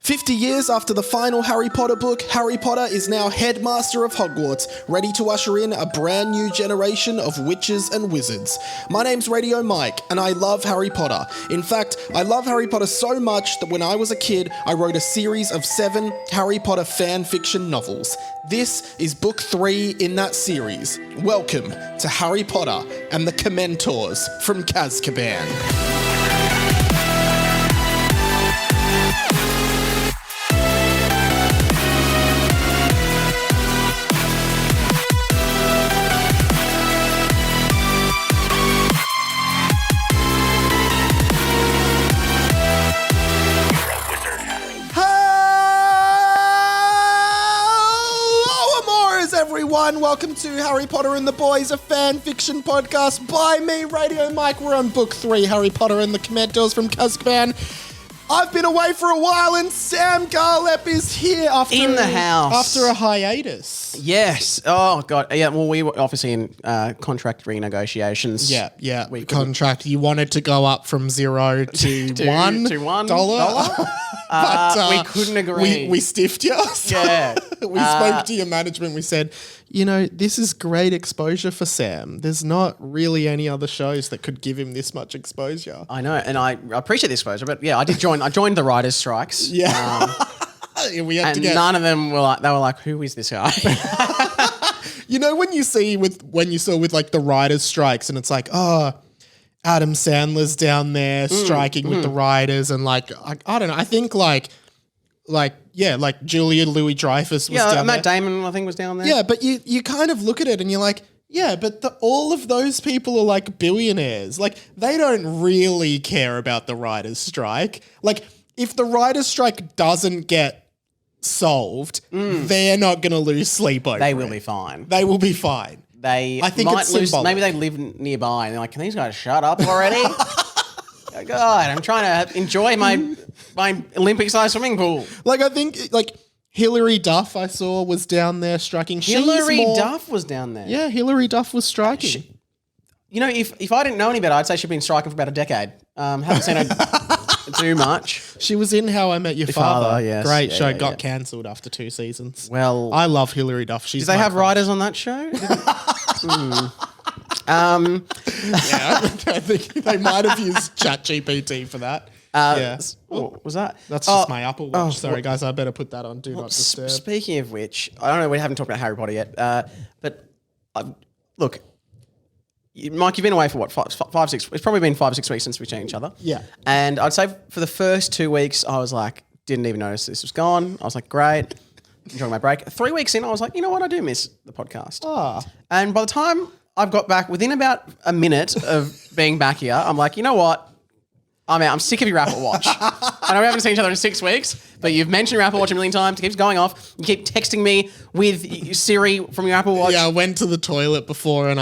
50 years after the final Harry Potter book, Harry Potter is now headmaster of Hogwarts, ready to usher in a brand new generation of witches and wizards. My name's Radio Mike, and I love Harry Potter. In fact, I love Harry Potter so much that when I was a kid, I wrote a series of 7 Harry Potter fan fiction novels. This is book 3 in that series. Welcome to Harry Potter and the Commentors from Azkaban. Everyone, welcome to Harry Potter and the Boys, a fan fiction podcast by me, Radio Mike. We're on book 3, Harry Potter and the Commentors from Azkaban. I've been away for a while and Sam Garlep is here after in the house after a hiatus. Yes. Oh god. Yeah. Well, we were obviously in contract renegotiations. Yeah. Contract. You wanted to go up from 0 to $1. But we couldn't agree. We stiffed you. Yeah. We spoke to your management. We said, this is great exposure for Sam. There's not really any other shows that could give him this much exposure. I know, and I appreciate the exposure, but yeah, I did join. I joined the writers' strikes. Yeah. We had and none of them were like. They were like, "Who is this guy?" When you saw with like the writers' strikes, and it's like, oh, Adam Sandler's down there striking with the writers, and like I don't know. I think like Julia Louis-Dreyfus was down there. Matt Damon I think was down there. Yeah, but you kind of look at it and you're like, yeah, but all of those people are like billionaires. Like they don't really care about the writers' strike. Like if the writers' strike doesn't get solved, they're not going to lose sleep over it. They will be fine. They will be fine. I think might lose. Maybe they live nearby and they're like, can these guys shut up already? God, I'm trying to enjoy my Olympic-sized swimming pool. Like I think Hilary Duff I saw was down there striking. Hilary Duff was down there. Yeah, Hilary Duff was striking. If I didn't know any better, I'd say she'd been striking for about a decade. Haven't seen her do much. She was in How I Met Your Father. Yes. Great show. Got cancelled after 2 seasons. Well, I love Hilary Duff. Did they have writers on that show? Yeah, I think they might have used ChatGPT for that. What was that? That's just my Apple Watch. Sorry, guys. I better put that on Do Not Disturb. Speaking of which, I don't know. We haven't talked about Harry Potter yet. But look, Mike, you've been away for what? 5, 6? It's probably been 5 or 6 weeks since we've seen each other. Yeah. And I'd say for the first 2 weeks, I was like, didn't even notice this was gone. I was like, great. Enjoying my break. 3 weeks in, I was like, you know what? I do miss the podcast. And by the time I've got back, within about a minute of being back here, I'm like, you know what? I'm out. I'm sick of your Apple Watch. I know we haven't seen each other in 6 weeks, but you've mentioned your Apple Watch a million times. It keeps going off. You keep texting me with Siri from your Apple Watch. Yeah, I went to the toilet before and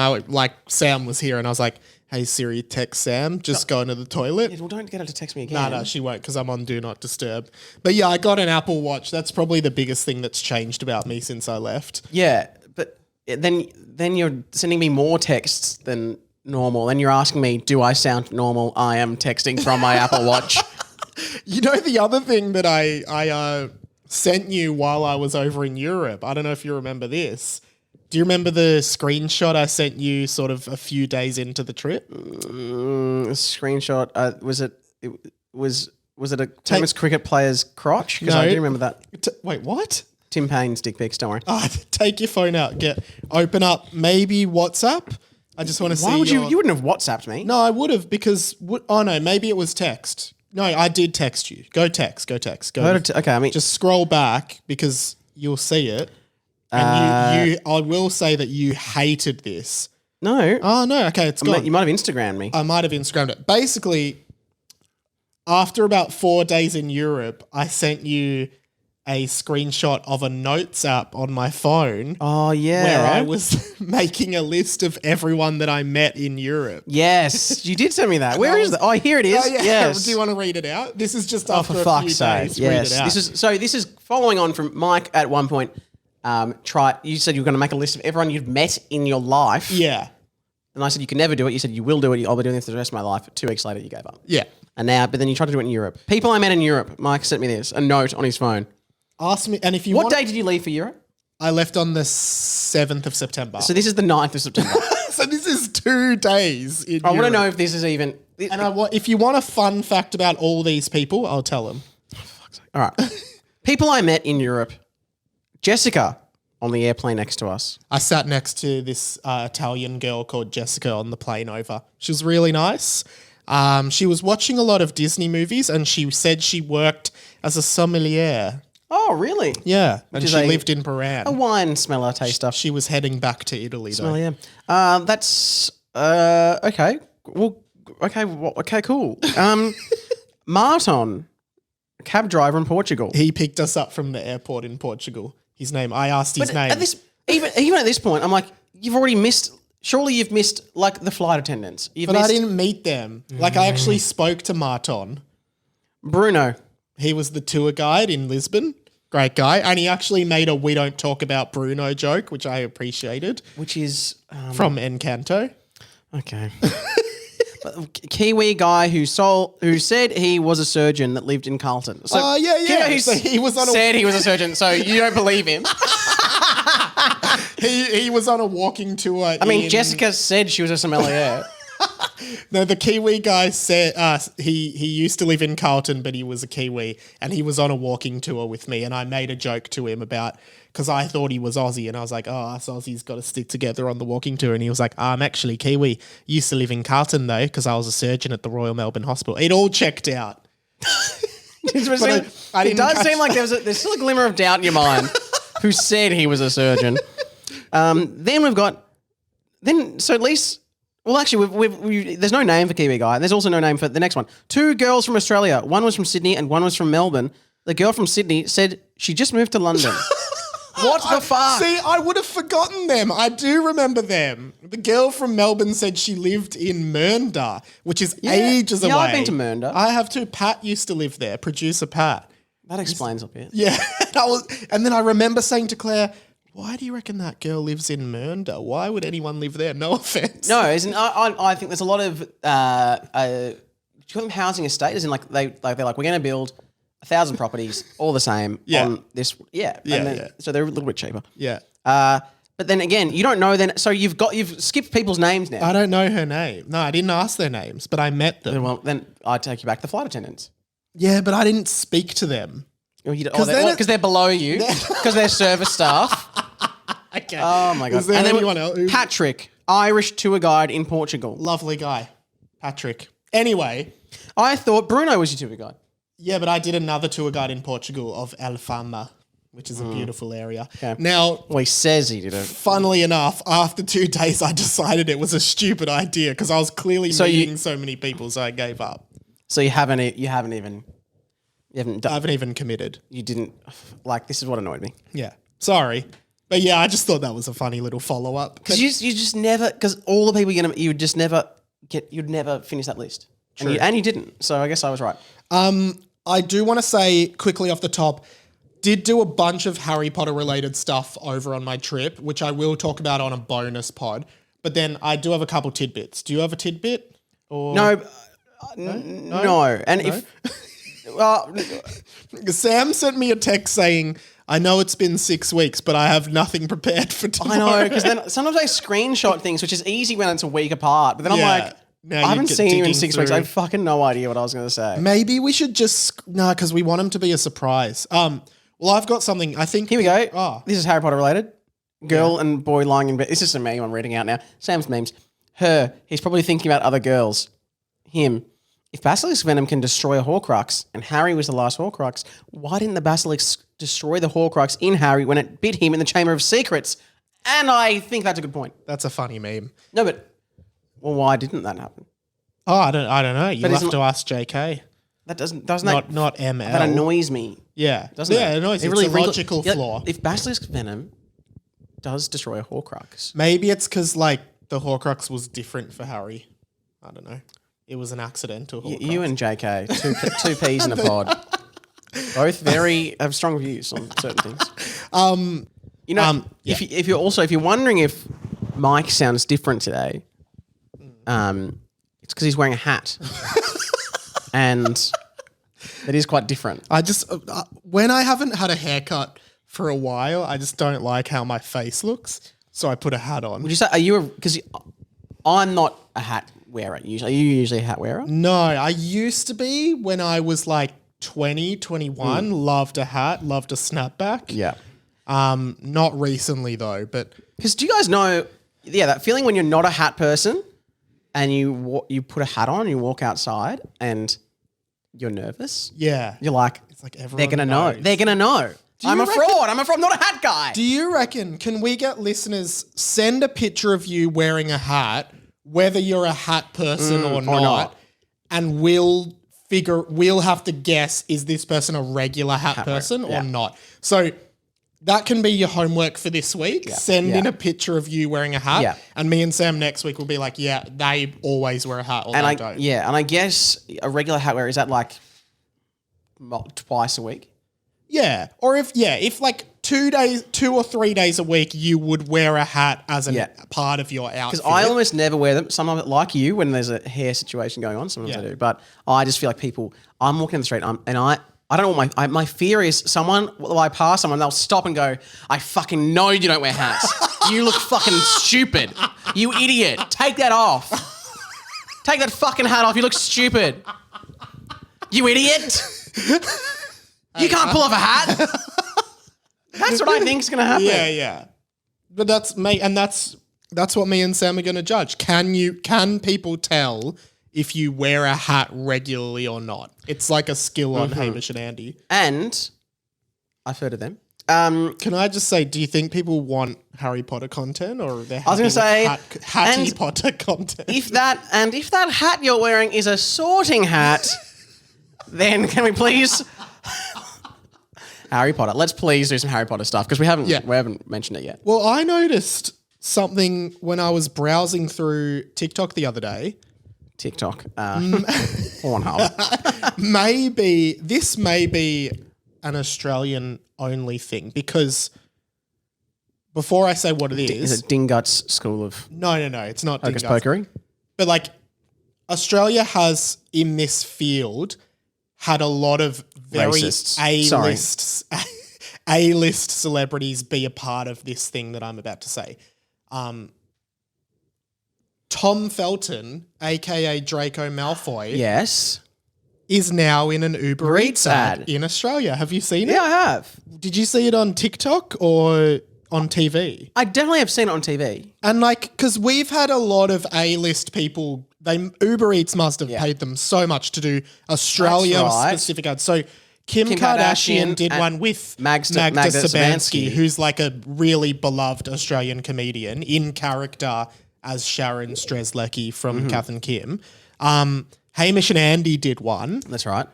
Sam was here and I was like, hey Siri, text Sam, just go into the toilet. Yeah, well, don't get her to text me again. No, she won't because I'm on Do Not Disturb. But yeah, I got an Apple Watch. That's probably the biggest thing that's changed about me since I left. Yeah, but then you're sending me more texts than normal. Then you're asking me, do I sound normal? I am texting from my Apple Watch. The other thing that I sent you while I was over in Europe, I don't know if you remember this. Do you remember the screenshot I sent you sort of a few days into the trip? Screenshot, was it a famous cricket player's crotch? Because I do remember that. Wait, what? Tim Payne's dick pics, don't worry. Take your phone out. Open up maybe WhatsApp. I just want to see. Why would you wouldn't have WhatsApped me? No, I would have because, maybe it was text. No, I did text you. Go text. Okay, just scroll back because you'll see it. And I will say that you hated this. No. Oh, no. Okay, it's gone. You might have Instagrammed me. I might have Instagrammed it. Basically, after about 4 days in Europe, I sent you a screenshot of a notes app on my phone. Oh, yeah. Where I was making a list of everyone that I met in Europe. Yes, you did send me that. Where is that? Oh, here it is. Oh, yeah. Yes. Do you want to read it out? This is just after for a fuck's few sake. days. Yes. Read it out. This is following on from Mike at one point. You said you were going to make a list of everyone you've met in your life. Yeah. And I said, you can never do it. You said, you will do it. I'll be doing this for the rest of my life. 2 weeks later, you gave up. Yeah. And now, but then you tried to do it in Europe. People I met in Europe, Mike sent me this, a note on his phone. Ask me, and if you What day did you leave for Europe? I left on the 7th of September. So this is the 9th of September. So this is 2 days in I want to Europe. know if this is even... And if you want a fun fact about all these people, I'll tell them. All right. People I met in Europe. Jessica on the airplane next to us. I sat next to this Italian girl called Jessica on the plane over. She was really nice. She was watching a lot of Disney movies and she said she worked as a sommelier. Oh, really? Yeah. And she lived in Paran. A wine smeller taster. She was heading back to Italy though. Sommelier. That's... okay. Well, okay, cool. Martin, a cab driver in Portugal. He picked us up from the airport in Portugal. His name. I asked his name. At this, even at this point, I'm like, you've already missed... Surely you've missed, like, the flight attendants. I didn't meet them. Like, I actually spoke to Martin. Bruno. He was the tour guide in Lisbon. Great guy. And he actually made a "we don't talk about Bruno" joke, which I appreciated. Which is... from Encanto. Okay. Kiwi guy who said he was a surgeon that lived in Carlton. So, yeah. So he was on said he was a surgeon, so you don't believe him. He was on a walking tour. I mean, Jessica said she was a sommelier. No, the Kiwi guy said he used to live in Carlton, but he was a Kiwi, and he was on a walking tour with me, and I made a joke to him about, because I thought he was Aussie, and I was like, oh, us Aussies got to stick together on the walking tour, and he was like, I'm actually Kiwi. Used to live in Carlton, though, because I was a surgeon at the Royal Melbourne Hospital. It all checked out. It does seem like there's still a glimmer of doubt in your mind who said he was a surgeon. Then we've got... So at least... Well, actually, there's no name for Kiwi guy. There's also no name for the next one. 2 girls from Australia. One was from Sydney and one was from Melbourne. The girl from Sydney said she just moved to London. What the fuck? See, I would have forgotten them. I do remember them. The girl from Melbourne said she lived in Mernda, which is ages away. Yeah, I've been to Mernda. I have too. Pat used to live there, producer Pat. That explains a bit. Yeah. And then I remember saying to Claire, why do you reckon that girl lives in Mernda? Why would anyone live there? No offense. No, I think there's a lot of do you call them housing estate? As in, like they're like we're going to build 1,000 properties, all the same. Yeah. On this, yeah. So they're a little bit cheaper. Yeah. But then again, you don't know. Then so you've skipped people's names now. I don't know her name. No, I didn't ask their names, but I met them. Well, then I take you back to the flight attendants. Yeah, but I didn't speak to them. Because they're below you. Because they're service staff. Okay. Oh my god. Is there and then anyone else? Patrick, Irish tour guide in Portugal. Lovely guy. Patrick. Anyway. I thought Bruno was your tour guide. Yeah, but I did another tour guide in Portugal of Alfama, which is a beautiful area. Okay. Now, Well, he says he did it. funnily enough, after 2 days, I decided it was a stupid idea because I was clearly meeting so many people, so I gave up. So you haven't done. I haven't even committed. You didn't like. This is what annoyed me. Yeah. Sorry. But yeah, I just thought that was a funny little follow-up. Because you just never, because all the people you'd just never you'd never finish that list. True. And you didn't. So I guess I was right. I do want to say quickly off the top, did do a bunch of Harry Potter related stuff over on my trip, which I will talk about on a bonus pod. But then I do have a couple tidbits. Do you have a tidbit? Or No. And if Sam sent me a text saying, I know it's been 6 weeks, but I have nothing prepared for tomorrow. I know, because then sometimes I screenshot things, which is easy when it's a week apart. But then I'm like, Now I haven't you're seen you in digging 6 weeks. through. I have fucking no idea what I was going to say. Maybe we should just... No, because we want him to be a surprise. Well, I've got something. I think... Here we go. Oh. This is Harry Potter related. Girl and boy lying in bed. This is a meme I'm reading out now. Sam's memes. Her. He's probably thinking about other girls. Him. If basilisk venom can destroy a Horcrux, and Harry was the last Horcrux, why didn't the basilisk destroy the Horcrux in Harry when it bit him in the Chamber of Secrets? And I think that's a good point. That's a funny meme. No, but... Well, why didn't that happen? Oh, I don't know. You'll have to ask JK. That doesn't Not ML. That annoys me. Yeah. Doesn't it? Yeah, it annoys me. It's a logical flaw. If basilisk venom does destroy a Horcrux... Maybe it's because, like, the Horcrux was different for Harry. I don't know. It was an accidental Horcrux. You and JK, two peas in a pod. Both have strong views on certain things. If you're wondering if Mike sounds different today, it's because he's wearing a hat. And it is quite different. I just, when I haven't had a haircut for a while, I just don't like how my face looks. So I put a hat on. Would you say, because I'm not a hat wearer usually. Are you usually a hat wearer? No, I used to be when I was like 20, 21, loved a hat, loved a snapback. Yeah. Not recently though, but. Because do you guys know, that feeling when you're not a hat person and you put a hat on, you walk outside and you're nervous. Yeah. You're like, it's like everyone they're going to know. knows. They're going to know. I'm a fraud. I'm not a hat guy. Do you reckon, can we get listeners send a picture of you wearing a hat, whether you're a hat person or not, and we'll have to guess, is this person a regular hat person or not? So that can be your homework for this week. Yeah. Send in a picture of you wearing a hat, and me and Sam next week will be like, yeah, they always wear a hat or they don't. Yeah, and I guess a regular hat wearer, is that like twice a week? Yeah, or if like 2 or 3 days a week, you would wear a hat as a part of your outfit. Because I almost never wear them. Sometimes, like you, when there's a hair situation going on, sometimes I do. But I just feel like I'm walking in the street and I don't know what my fear is. I pass someone, they'll stop and go, I fucking know you don't wear hats. You look fucking stupid. You idiot. Take that off. Take that fucking hat off. You look stupid. You idiot. You can't pull off a hat. That's what I think is going to happen. Yeah. But that's what me and Sam are going to judge. Can people tell if you wear a hat regularly or not? It's like a skill on Hamish and Andy. And I've heard of them. Can I just say, do you think people want Harry Potter content, or they're I was going to say Hattie Potter content? If that hat you're wearing is a sorting hat, then can we please Harry Potter? Let's please do some Harry Potter stuff because we haven't mentioned it yet. Well, I noticed something when I was browsing through TikTok the other day. TikTok, Pornhub. This may be an Australian only thing, because before I say what it is it Dingut's School of? No, it's not Hocus Dingut's. Pokery. But like, Australia has in this field had a lot of very A-list celebrities be a part of this thing that I'm about to say. Tom Felton, aka Draco Malfoy, yes, is now in an Uber Eats ad in Australia. Have you seen it? Yeah, I have. Did you see it on TikTok or on TV? I definitely have seen it on TV. And like, because we've had a lot of A-list people, Uber Eats must have paid them so much to do Australia-specific ads. So Kim Kardashian did one with Magda Szubanski, who's like a really beloved Australian comedian in character as Sharon Strzelecki from Kath and Kim. Hamish and Andy did one. That's right.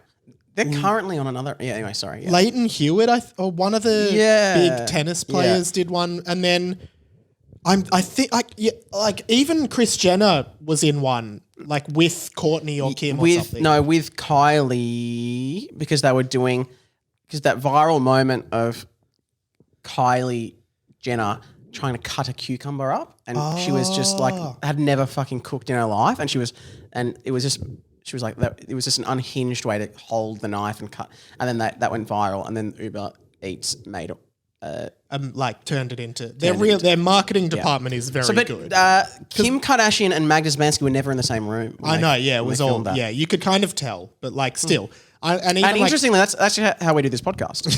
They're currently on another. Yeah. Anyway, sorry. Yeah. Leighton Hewitt, or one of the big tennis players, did one, and then I think like even Kris Jenner was in one, like with Courtney or Kim or something. No, with Kylie, because they were doing that viral moment of Kylie Jenner trying to cut a cucumber up, and she was just like had never fucking cooked in her life, and she was like that. It was just an unhinged way to hold the knife and cut, and then that went viral, and then Uber Eats made it. Turned it into their marketing department is very good. Kim Kardashian and Magda Szubanski were never in the same room. I know, it was all you could kind of tell, but like still, and interestingly, that's actually how we do this podcast.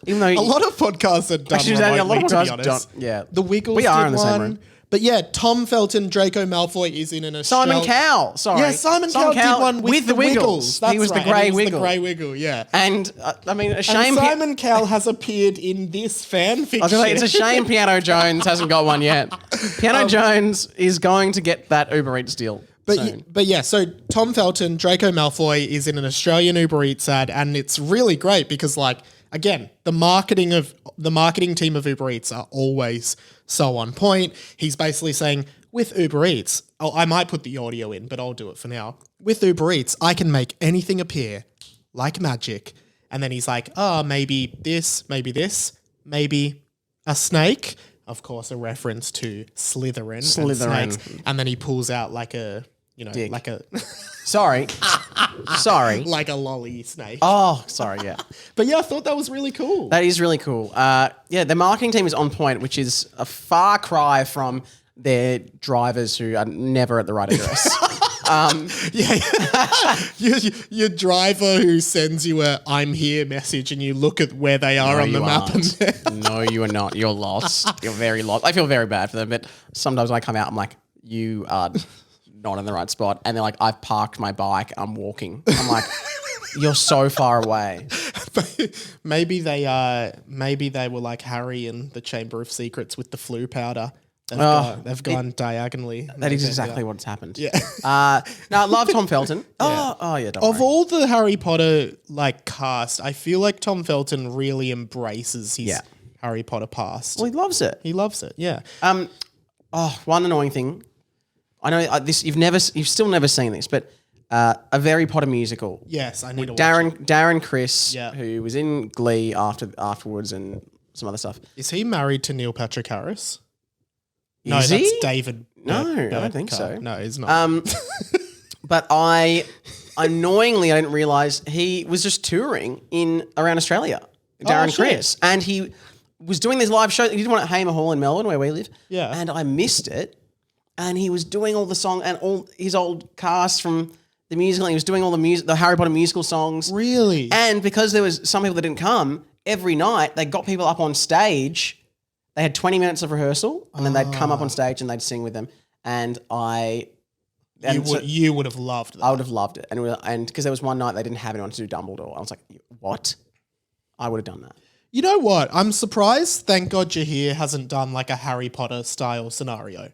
Even though a lot of podcasts are done remotely, to be honest. The Wiggles we are did in the same room. But yeah, Tom Felton, Draco Malfoy is in an Australian... Simon Cowell, sorry. Yeah, Simon Cowell did one with the Wiggles. That's he was right. the grey Wiggle. The grey Wiggle, yeah. And, I mean, a shame... And Simon Cowell has appeared in this fan fiction. I was going to say, it's a shame Piano Jones hasn't got one yet. Piano Jones is going to get that Uber Eats deal soon. But yeah, so Tom Felton, Draco Malfoy is in an Australian Uber Eats ad, and it's really great because, like, again, the marketing team of Uber Eats are always so on point. He's basically saying, with Uber Eats, I might put the audio in, but I'll do it for now. With Uber Eats, I can make anything appear like magic. And then he's like, maybe this, maybe a snake. of course, a reference to Slytherin. Slytherin. And snakes. And then he pulls out like a, Dick. like a Sorry. like a lolly snake. Oh, sorry, yeah. But yeah, I thought that was really cool. That is really cool. Yeah, the marketing team is on point, which is a far cry from their drivers who are never at the right address. Your driver who sends you a "I'm here" message, and you look at where they are on the map. No, you are not. You're lost. You're very lost. I feel very bad for them, but sometimes when I come out, I'm like, you are not in the right spot. And they're like, I've parked my bike. I'm walking. I'm like, you're so far away. Maybe they were like Harry in the Chamber of Secrets with the flu powder. They've gone diagonally. That is exactly what's happened. Yeah. No, I love Tom Felton. Yeah. Don't Of worry. all the Harry Potter like cast, I feel like Tom Felton really embraces his Harry Potter past. Well, he loves it. He loves it. Yeah. One annoying thing. I know this. You've still never seen this, but a Harry Potter musical. Yes, I need to watch it. Darren Criss, who was in Glee afterwards and some other stuff. Is he married to Neil Patrick Harris? Is no, that's he? David. No, I don't think so. No, he's not. But I didn't realize he was just touring around Australia. Darren Criss, and he was doing this live show. He did one at Hamer Hall in Melbourne, where we live. Yeah, and I missed it. And he was doing all the song and all his old cast from the musical. And he was doing all the Harry Potter musical songs. Really? And because there was some people that didn't come, every night they got people up on stage. They had 20 minutes of rehearsal, and then they'd come up on stage and they'd sing with them. And you would have loved that. I would have loved it. And because there was one night they didn't have anyone to do Dumbledore. I was like, what? I would have done that. You know what? I'm surprised Thank God You're Here hasn't done like a Harry Potter style scenario.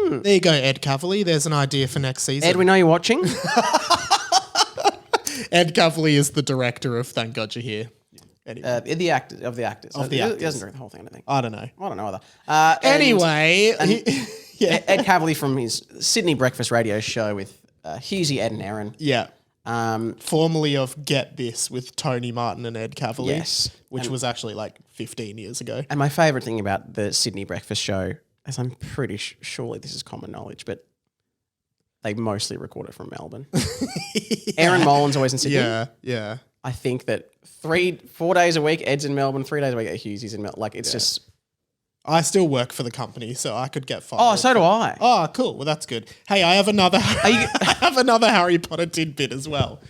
There you go, Ed Cavalier. There's an idea for next season. Ed, we know you're watching. Ed Cavalier is the director of Thank God You're Here. Anyway. The actors. He doesn't direct the whole thing, I don't think. I don't know. I don't know either. Anyway. Ed Cavalier from his Sydney Breakfast radio show with Husey, Ed and Aaron. Yeah. Formerly of Get This with Tony Martin and Ed Cavalier. Yes. Which was actually like 15 years ago. And my favourite thing about the Sydney Breakfast show, as I'm pretty surely this is common knowledge, but they mostly record it from Melbourne. Aaron Molin's always in Sydney. Yeah. I think that 4 days a week, Ed's in Melbourne, 3 days a week, Hughesy's in Melbourne. Like, it's just... I still work for the company, so I could get fired. Oh, so do I. Oh, cool. Well, that's good. Hey, I have another Harry Potter tidbit as well.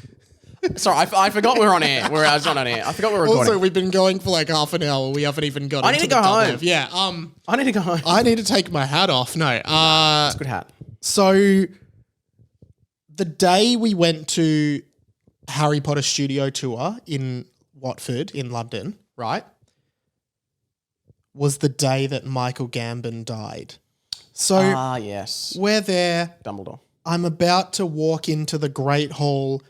Sorry, I forgot we were on air. I was not on air. I forgot we were recording. Also, we've been going for like half an hour. We haven't even got. I need to go home. Yeah. I need to go home. I need to take my hat off. No. It's a good hat. So, the day we went to Harry Potter studio tour in Watford in London, right, was the day that Michael Gambon died. So yes, we're there. Dumbledore. I'm about to walk into the Great Hall.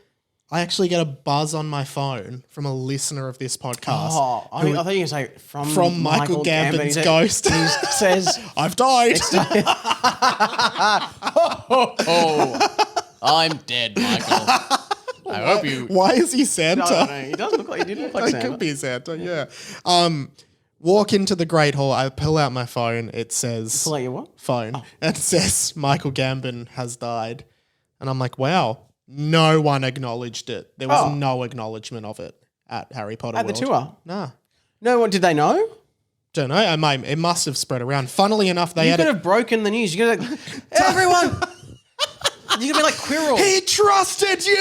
I actually get a buzz on my phone from a listener of this podcast. Oh, I thought you were going to say from Michael Gambon's ghost. He says, I've died. I'm dead, Michael. I hope you... Why is he Santa? No, he doesn't look like... He didn't look like Santa. He could be Santa, yeah. Walk into the Great Hall. I pull out my phone. It says... Pull out your what? Phone. And it says, Michael Gambon has died. And I'm like, wow. No one acknowledged it. There was no acknowledgement of it at Harry Potter World. At the tour? Nah. No one... Did they know? Don't know. It must have spread around. Funnily enough, they you had... could have broken the news. You could have... Everyone... You could be like Quirrell. He trusted you!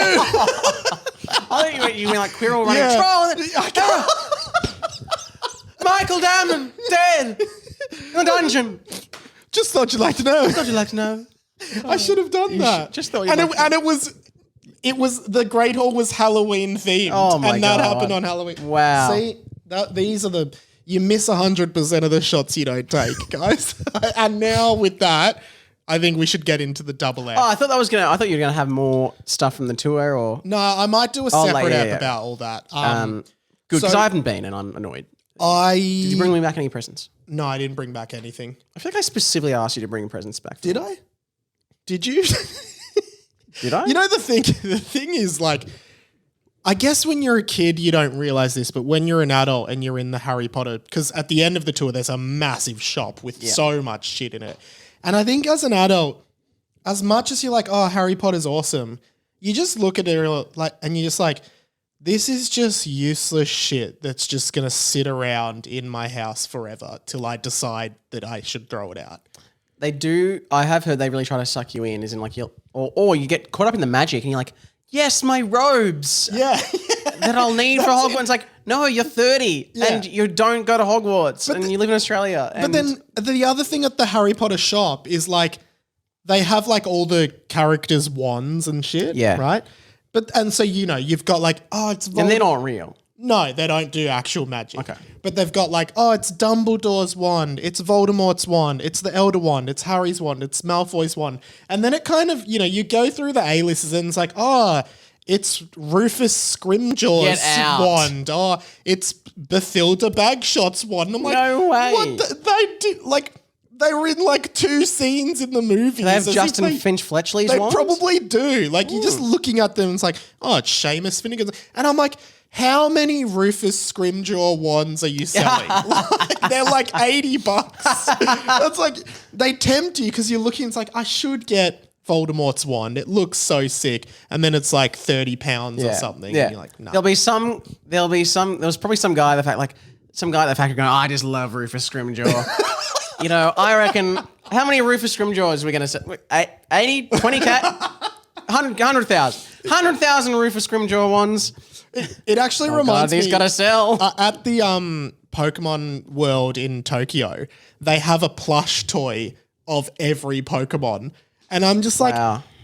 I think you mean like Quirrell running trial. Michael Gambon, dead. In the dungeon. Just thought you'd like to know. Thought you'd like to know. I should have done that. Just thought it was the Great Hall was Halloween themed. Oh my God. And that happened on Halloween. Wow. See, these are you miss 100% of the shots you don't take, guys. And now with that, I think we should get into the double F. Oh, I thought you were gonna have more stuff from the tour, or no, I might do a separate app about all that. Good, because I haven't been, and I'm annoyed. Did you bring me back any presents? No, I didn't bring back anything. I feel like I specifically asked you to bring presents back. Did I? Did you? Did I? You know the thing is like, I guess when you're a kid, you don't realize this, but when you're an adult and you're in the Harry Potter, because at the end of the tour, there's a massive shop with so much shit in it. And I think as an adult, as much as you're like, oh, Harry Potter's awesome, you just look at it like, and you're just like, this is just useless shit that's just going to sit around in my house forever till I decide that I should throw it out. They do. I have heard they really try to suck you in, as in like or you get caught up in the magic and you're like, yes, my robes. Yeah. That I'll need for Hogwarts. Like, no, you're 30 and you don't go to Hogwarts and you live in Australia. But then the other thing at the Harry Potter shop is like they have like all the characters' wands and shit. Yeah. Right? And so, you've got like, oh, it's Voldemort. And they're not real. No, they don't do actual magic. Okay. But they've got like, oh, it's Dumbledore's wand, it's Voldemort's wand, it's the Elder wand, it's Harry's wand, it's Malfoy's wand. And then it kind of, you go through the A-listers and it's like, oh, it's Rufus Scrimgeour's wand. Oh, it's Bathilda Bagshot's wand. I'm like, no way. What they do? Like, they were in like 2 scenes in the movie. They have Justin Finch Fletchley's They wand? probably do. Like, you're just looking at them, it's like, oh, it's Seamus Finnegan's. And I'm like, how many Rufus Scrimgeour wands are you selling? They're like $80. That's like, they tempt you because you're looking, it's like, I should get Voldemort's wand. It looks so sick. And then it's like £30 or something. Yeah. And you're like, no. There was probably some guy at the factory going, oh, I just love Rufus Scrimgeour. I reckon, how many Rufus Scrimgeours are we going to sell? 80, 20K? 100,000. 100,000 Rufus Scrimgeour wands. It actually reminds me. He's got to sell. At the Pokemon World in Tokyo, they have a plush toy of every Pokemon. And I'm just like,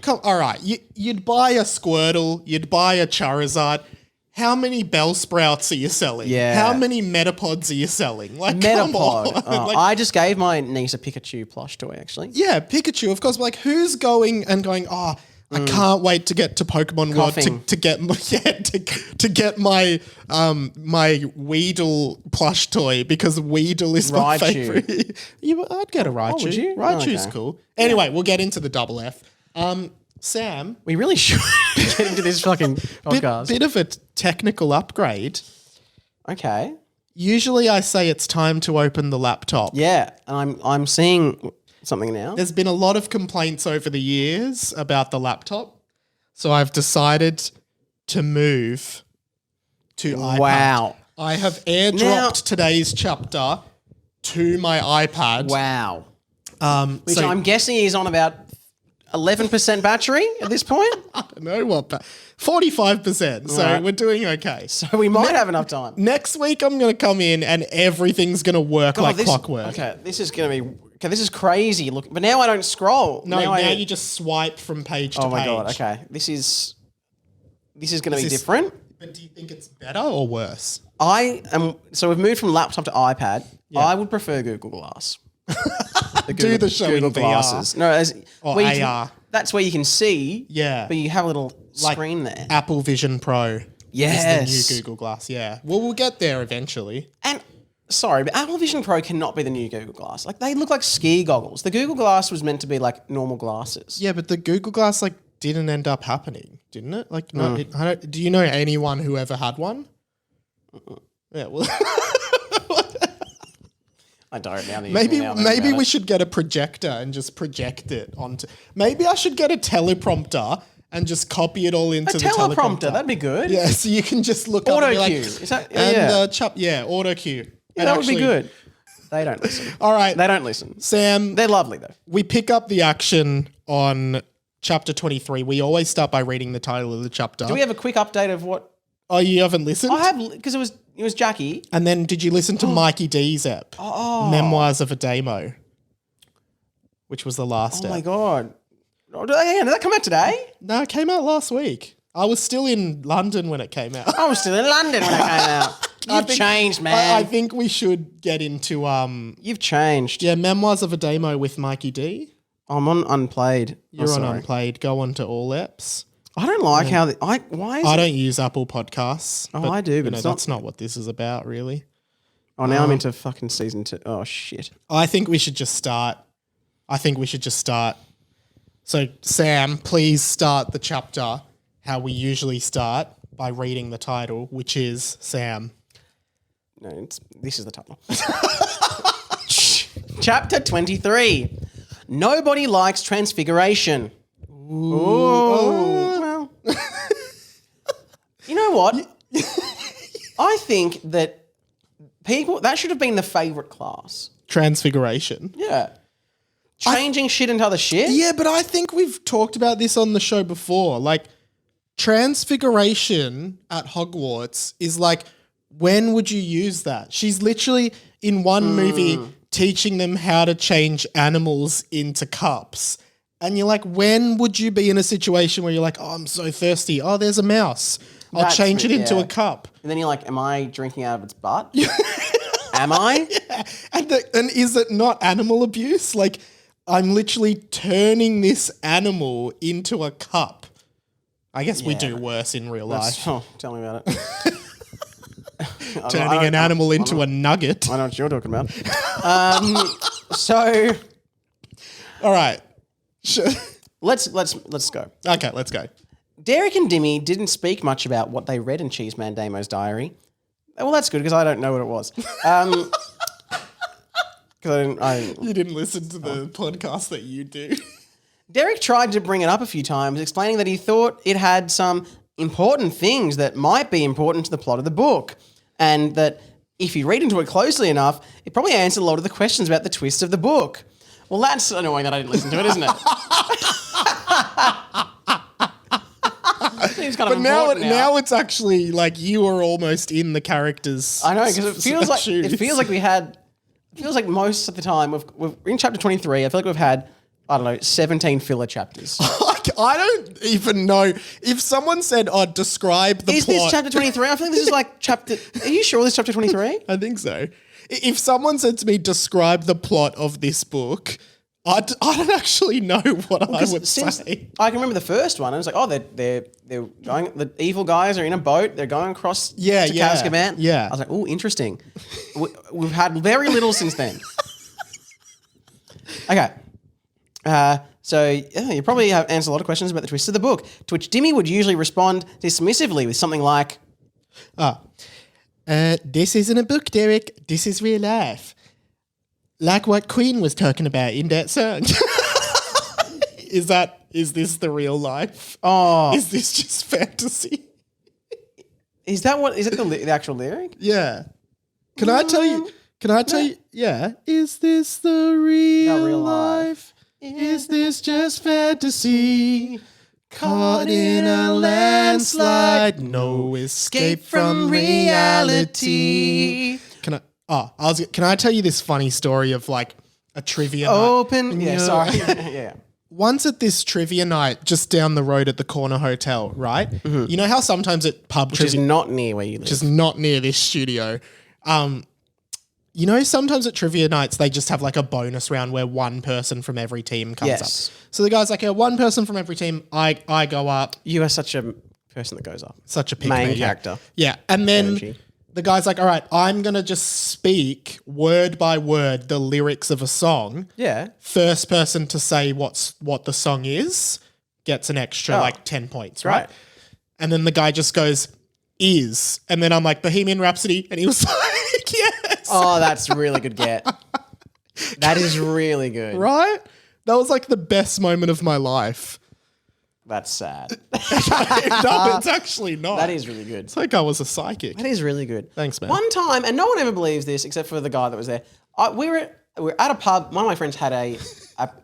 come, all right, you'd buy a Squirtle, you'd buy a Charizard. How many Bellsprouts are you selling? Yeah. How many Metapods are you selling? Like, Metapod. Oh, I just gave my niece a Pikachu plush toy, actually. Yeah, Pikachu, of course. Like, who's going, oh, I can't wait to get to Pokemon World to get my my Weedle plush toy because Weedle is my favorite. I'd get a Raichu. Oh, would you? Raichu's cool. Anyway, we'll get into the double F. Sam, we really should get into this fucking podcast. Bit of a technical upgrade. Okay. Usually, I say it's time to open the laptop. Yeah, and I'm seeing something now. There's been a lot of complaints over the years about the laptop. So I've decided to move to iPad. Wow. I have airdropped today's chapter to my iPad. Wow. Which I'm guessing is on about 11% battery at this point? I don't know what, 45%. So we're doing okay. So we might have enough time. Next week I'm going to come in and everything's going to work like clockwork. Okay, this is going to be... Okay, this is crazy. Look, but now I don't scroll. No, now you just swipe from page to page. Oh my God, okay. This is going to be different. But do you think it's better or worse? So we've moved from laptop to iPad. Yeah. I would prefer Google Glass. Do the show Google in VR. Glasses. No, or AR. That's where you can see. Yeah. But you have a little screen there. Apple Vision Pro. Yes. Is the new Google Glass, yeah. Well, we'll get there eventually. And sorry, but Apple Vision Pro cannot be the new Google Glass. Like, they look like ski goggles. The Google Glass was meant to be like normal glasses. Yeah, but the Google Glass didn't end up happening, didn't it? Like, no. Do you know anyone who ever had one? Yeah, well. I don't now. Maybe we should get a projector and just project it onto. Maybe I should get a teleprompter and just copy it all into the teleprompter. That'd be good. Yeah, so you can just look auto up and cue. Is that auto cue. Yeah, that would be good. They don't listen. All right, they don't listen. Sam, they're lovely though. We pick up the action on chapter 23. We always start by reading the title of the chapter. Do we have a quick update of what? Oh, you haven't listened? I have, because it was Jackie. And then did you listen to Mikey D's ep? Memoirs of a Damo, which was the last ep. Oh my God. Did that come out today? No, it came out last week. I was still in London when it came out. I was still in London when it came out. You've changed, man. I think we should get into... You've changed. Yeah, Memoirs of a Damo with Mikey D. I'm on Unplayed. You're on Unplayed. Go on to all eps. I don't like how... I don't use Apple Podcasts. Oh, I do, but that's not what this is about, really. Oh, now I'm into fucking season 2. Oh, shit. I think we should just start. So, Sam, please start the chapter how we usually start. by reading the title, which is, Sam? No, this is the title. Chapter 23. Nobody likes Transfiguration. Ooh. Well. You know what? I think that that should have been the favourite class. Transfiguration. Yeah. Changing shit into other shit? Yeah, but I think we've talked about this on the show before. Like, Transfiguration at Hogwarts is like, when would you use that? She's literally in one movie teaching them how to change animals into cups. And you're like, when would you be in a situation where you're like, oh, I'm so thirsty. Oh, there's a mouse. I'll change it into a cup. And then you're like, am I drinking out of its butt? Am I? Yeah. And is it not animal abuse? Like, I'm literally turning this animal into a cup. I guess we do worse in real life. Oh, tell me about it. Turning an animal into a nugget. I know what you're talking about. So, all right, sure. let's go. Okay, let's go. Derrick and Dimmy didn't speak much about what they read in Cheeseman Damo's diary. Well, that's good because I don't know what it was. You didn't listen to the podcast that you do. Derrick tried to bring it up a few times, explaining that he thought it had some important things that might be important to the plot of the book, and that if you read into it closely enough, it probably answered a lot of the questions about the twists of the book. Well, that's annoying that I didn't listen to it, isn't it? Seems kind of now it's actually like you are almost in the characters. I know, because it feels like most of the time we're in chapter 23. I feel like we've had, I don't know, 17 filler chapters. I don't even know if someone said, "Oh, describe the plot." Is this chapter 23? I feel like this is like chapter. Are you sure this is chapter 23? I think so. If someone said to me, "Describe the plot of this book," I don't actually know what I would say. I can remember the first one. I was like, "Oh, they're going. The evil guys are in a boat. They're going across to Azkaban." Yeah. I was like, "Oh, interesting." We've had very little since then. Okay. So you probably have answered a lot of questions about the twists of the book, to which Dimmy would usually respond dismissively with something like, this isn't a book, Derrick. This is real life. Like what Queen was talking about in that song." Is this the real life? "Oh, Is this just fantasy?" is it the actual lyric?" Yeah. Can I tell you? Yeah. Is this the real life? Is this just fantasy? Caught in a landslide, no escape from reality. Can I tell you this funny story of like a trivia night? Yeah, sorry. Yeah. Once at this trivia night just down the road at the Corner Hotel, right? Mm-hmm. You know how sometimes at pub trivia... Which is not near where you live. Which is not near this studio. You know, sometimes at trivia nights, they just have like a bonus round where one person from every team comes up. So the guy's like, one person from every team, I go up. You are such a person that goes up. Such a main character. Yeah. And then the guy's like, all right, I'm going to just speak word by word the lyrics of a song. Yeah. First person to say what the song is gets an extra 10 points, right? And then the guy just goes, is. And then I'm like, Bohemian Rhapsody. And he was like, yes. Oh, that's a really good get. That is really good. Right? That was like the best moment of my life. That's sad. No, it's actually not. That is really good. It's like I was a psychic. That is really good. Thanks, man. One time, and no one ever believes this except for the guy that was there. We were at a pub. One of my friends had a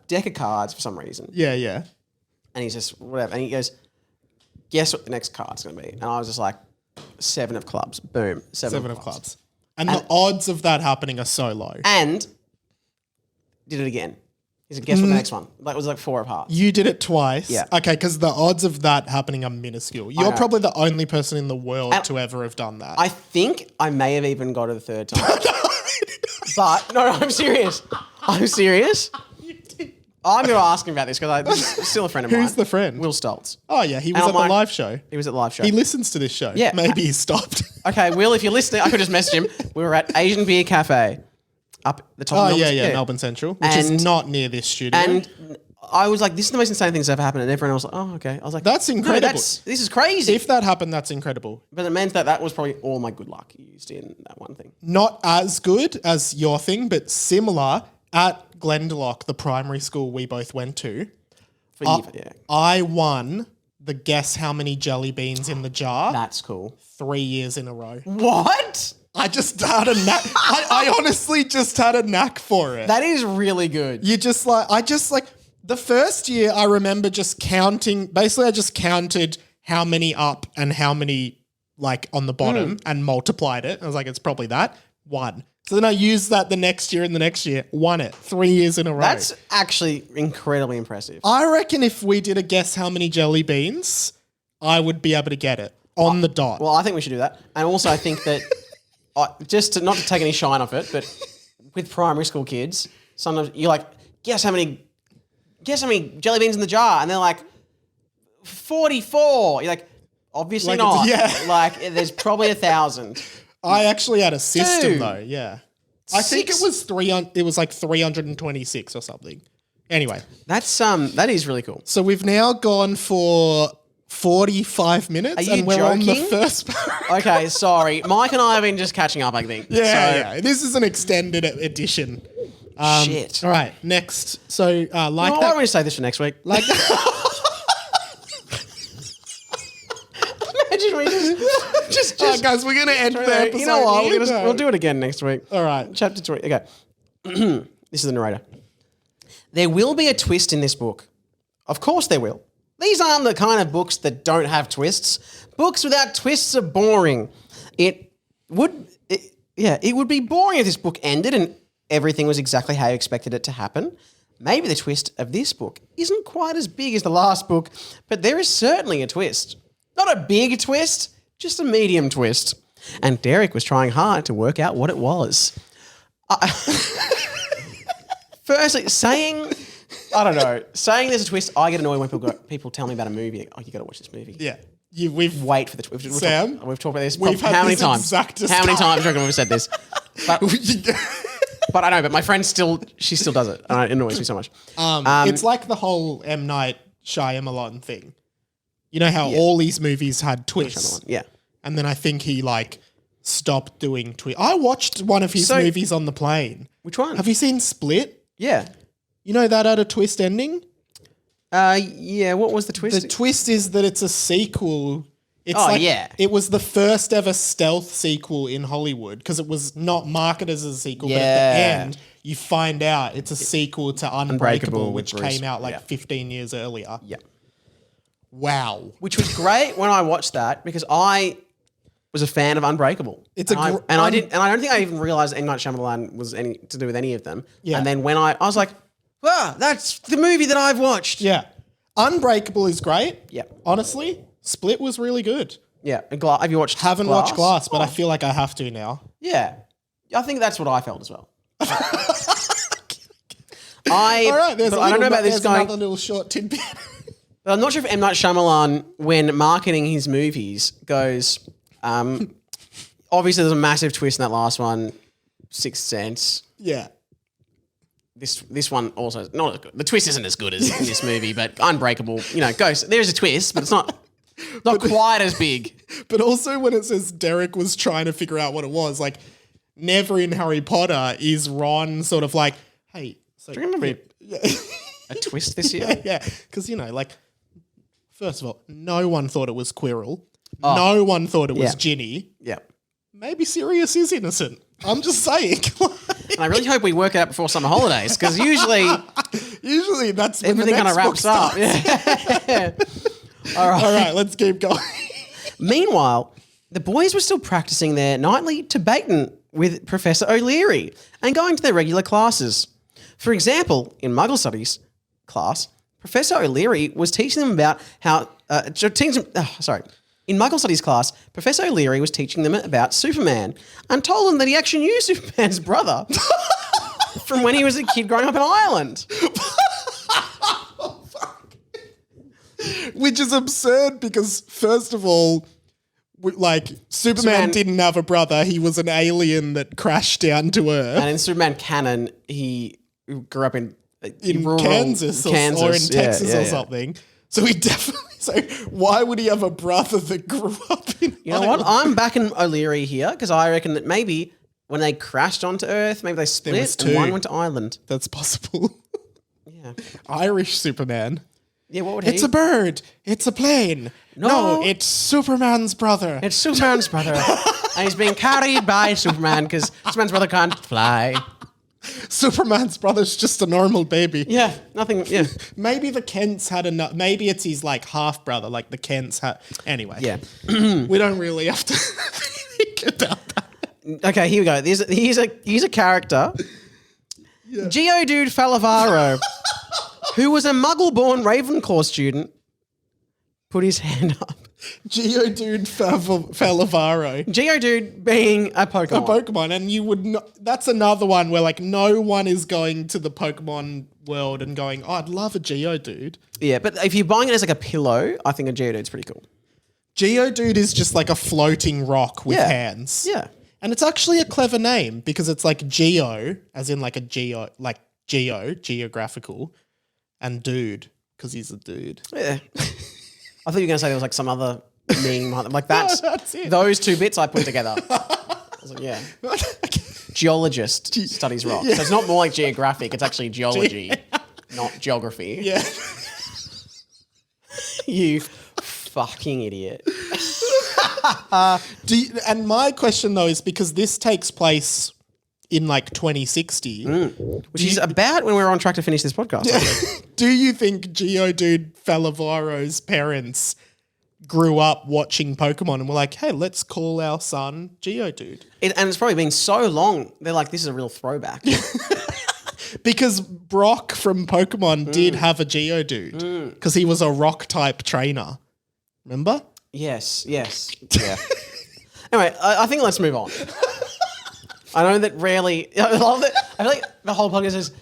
deck of cards for some reason. Yeah, yeah. And he's just, whatever. And he goes, guess what the next card's going to be? And I was just like, 7 of clubs. Boom. Seven of clubs. And the odds of that happening are so low. And did it again. He said, guess what the next one? That was like 4 of hearts. You did it twice? Yeah. Okay, because the odds of that happening are minuscule. You're probably the only person in the world to ever have done that. I think I may have even got it the third time. But, no, I'm serious. I'm serious. I'm going to ask him about this because he's still a friend of mine. Who's the friend? Will Stoltz. Oh, yeah. He was at the live show. He was at the live show. He listens to this show. Yeah. Maybe he stopped. Okay, Will, if you're listening, I could just message him. We were at Asian Beer Cafe up the top of Melbourne. Melbourne Central, which is not near this studio. And I was like, this is the most insane thing that's ever happened. And everyone was like, oh, okay. I was like, That's incredible. This is crazy. If that happened, that's incredible. But it meant that was probably all my good luck used in that one thing. Not as good as your thing, but similar. At Glendalough, the primary school we both went to, I won the guess how many jelly beans in the jar. That's cool. 3 years in a row. What? I just had a knack. I honestly just had a knack for it. That is really good. The first year I remember just counting. Basically, I just counted how many up and how many like on the bottom and multiplied it. I was like, it's probably that. 1. So then I used that the next year and the next year, won it 3 years in a row. That's actually incredibly impressive. I reckon if we did a guess how many jelly beans, I would be able to get it on the dot. Well, I think we should do that. And also I think that, not to take any shine off it, but with primary school kids, sometimes you're like, guess how many jelly beans in the jar? And they're like, 44. You're like, obviously not. Yeah. Like, there's probably 1,000. I actually had a system 2. though, yeah. I think it was 326 or something. Anyway. That is really cool. So we've now gone for 45 minutes Are you and we're on the joking? first paragraph. Okay, sorry. Mike and I have been just catching up, I think. Yeah. This is an extended edition. Shit. All right, next. So Why don't we save this for next week? Like Imagine we just oh, guys, we're going to end the episode. You know what? here. We'll do it again next week. All right. Chapter 3. Okay. This is the narrator. There will be a twist in this book. Of course there will. These aren't the kind of books that don't have twists. Books without twists are boring. It would be boring if this book ended and everything was exactly how you expected it to happen. Maybe the twist of this book isn't quite as big as the last book, but there is certainly a twist. Not a big twist, just a medium twist. And Derrick was trying hard to work out what it was. Firstly, saying there's a twist, I get annoyed when people tell me about a movie. Oh, you got to watch this movie. Yeah. Wait for the twist. Sam, we've talked about this. we've had how many this times? exact How many discussion. times do you reckon we've said this? But I know, but my friend still does it. And it annoys me so much. It's like the whole M. Night Shyamalan thing. You know how all these movies had twists? Yeah. And then I think he stopped doing twists. I watched one of his movies on the plane. Which one? Have you seen Split? Yeah. You know that had a twist ending? Yeah, what was the twist? The twist is that it's a sequel. It's yeah. It was the first ever stealth sequel in Hollywood because it was not marketed as a sequel, but at the end you find out it's a sequel to Unbreakable, which came out 15 years earlier. Yeah. Wow. Which was great when I watched that because I was a fan of Unbreakable. I don't think I even realized M. Night Shyamalan was any to do with any of them. Yeah. And then when I was like, that's the movie that I've watched. Yeah. Unbreakable is great. Yeah. Honestly, Split was really good. Yeah. Have you watched Haven't Glass? watched Glass, but I feel like I have to now. Yeah. I think that's what I felt as well. All right, I don't know about this guy. Another little short tidbit. But I'm not sure if M. Night Shyamalan, when marketing his movies, goes, obviously there's a massive twist in that last one, Sixth Sense. Yeah. This one also is not as good. The twist isn't as good as in this movie, but Unbreakable, goes. There's a twist, but it's not quite as big. But also when it says Derrick was trying to figure out what it was, never in Harry Potter is Ron sort of like, hey, so do you remember a twist this year? Yeah, because first of all, no one thought it was Quirrell. Oh. No one thought it was Ginny. Yeah. Maybe Sirius is innocent. I'm just saying. And I really hope we work it out before summer holidays because usually that's when everything kind of wraps up. Yeah. All right, let's keep going. Meanwhile, the boys were still practicing their nightly Tibetan with Professor O'Leary and going to their regular classes. For example, in Muggle Studies class, Professor O'Leary was teaching them about how... In Muggle Studies class, Professor O'Leary was teaching them about Superman and told them that he actually knew Superman's brother from when he was a kid growing up in Ireland. Which is absurd because, first of all, Superman didn't have a brother. He was an alien that crashed down to Earth. And in Superman canon, he grew up in in rural Kansas or in Kansas, yeah, Texas yeah, or yeah. something. So he definitely. So why would he have a brother that grew up in? You know what? I'm backing O'Leary here because I reckon that maybe when they crashed onto Earth, maybe they was split two. and one went to Ireland. That's possible. Yeah. Irish Superman. Yeah, what would he? It's a bird. It's a plane. No, it's Superman's brother. It's Superman's brother. And he's being carried by Superman because Superman's brother can't fly. Superman's brother's just a normal baby. Yeah, nothing. Yeah. Maybe the Kents had enough. Maybe it's his like half brother, like the Kents had. Anyway, Yeah. we don't really have to think about that. Okay, here we go. Here's a character. Yeah. Geodude Falavaro, who was a Muggle-born Ravenclaw student, put his hand up. Geodude Falavaro. Geodude being a Pokemon. A Pokemon, and you would not. That's another one where like no one is going to the Pokemon world and going, "Oh, I'd love a Geodude." Yeah, but if you're buying it as like a pillow, I think a Geodude's pretty cool. Geodude is just like a floating rock with Yeah. hands. Yeah. And it's actually a clever name because it's like geo, as in like a geo, like geographical, and dude, because he's a dude. Yeah. I thought you were going to say there was like some other meaning behind it. Like that's, that's it. those two bits I put together. I was like, yeah. Geologist studies rocks. Yeah. So it's not more like geographic, it's actually geology, not geography. Yeah. You fucking idiot. And my question though is because this takes place in like 2060. Which is about when we were on track to finish this podcast. I think. Do you think Geodude Falavaro's parents grew up watching Pokemon and were like, hey, let's call our son Geodude? And it's probably been so long, they're like, this is a real throwback. Because Brock from Pokemon did have a Geodude because he was a rock type trainer. Remember? Yes. Yeah. Anyway, I think let's move on. I know that rarely. I love that. I feel like the whole podcast is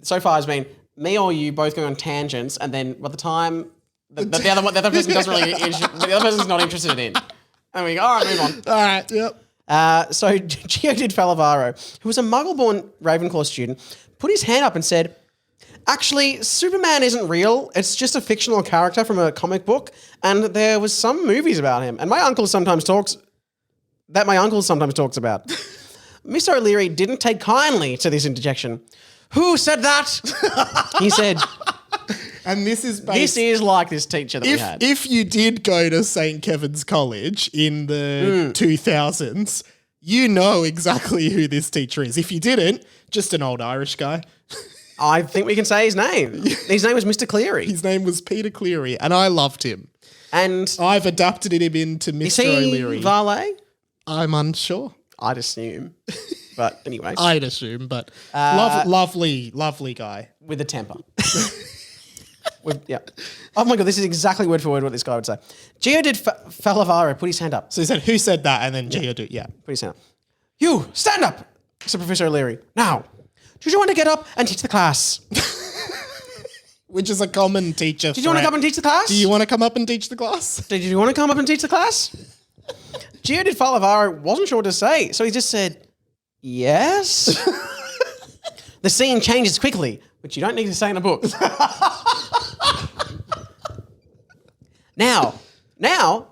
so far has been me or you both going on tangents, and then by the time the other person doesn't really, the other person's not interested in, and we go, all right, move on. All right, yep. So Geodude Falavaro, who was a Muggle-born Ravenclaw student, put his hand up and said, actually, Superman isn't real. It's just a fictional character from a comic book, and there was some movies about him. And my uncle sometimes talks about. Mr. O'Leary didn't take kindly to this interjection. Who said that? He said, And this is this is like this teacher that we had. If you did go to St. Kevin's College in the 2000s, you know exactly who this teacher is. If you didn't, just an old Irish guy. I think we can say his name. His name was Mr. Cleary. His name was Peter Cleary, and I loved him. And I've adapted him into Mr. is he O'Leary. valet? I'm unsure. I'd assume. But anyway. I'd assume, but lovely guy. With a temper. Yeah. Oh my God, this is exactly word for word what this guy would say. Geodude Falavaro put his hand up. So he said, who said that? And then Geodude, yeah. Put his hand up. You, stand up, said Professor O'Leary. Now, did you want to get up and teach the class? Which is a common teacher Did you want to come and teach the class? Do you want to come up and teach the class? Did you want to come up and teach the class? Geodude Falavaro wasn't sure what to say, so he just said, yes. The scene changes quickly, which you don't need to say in a book. Now,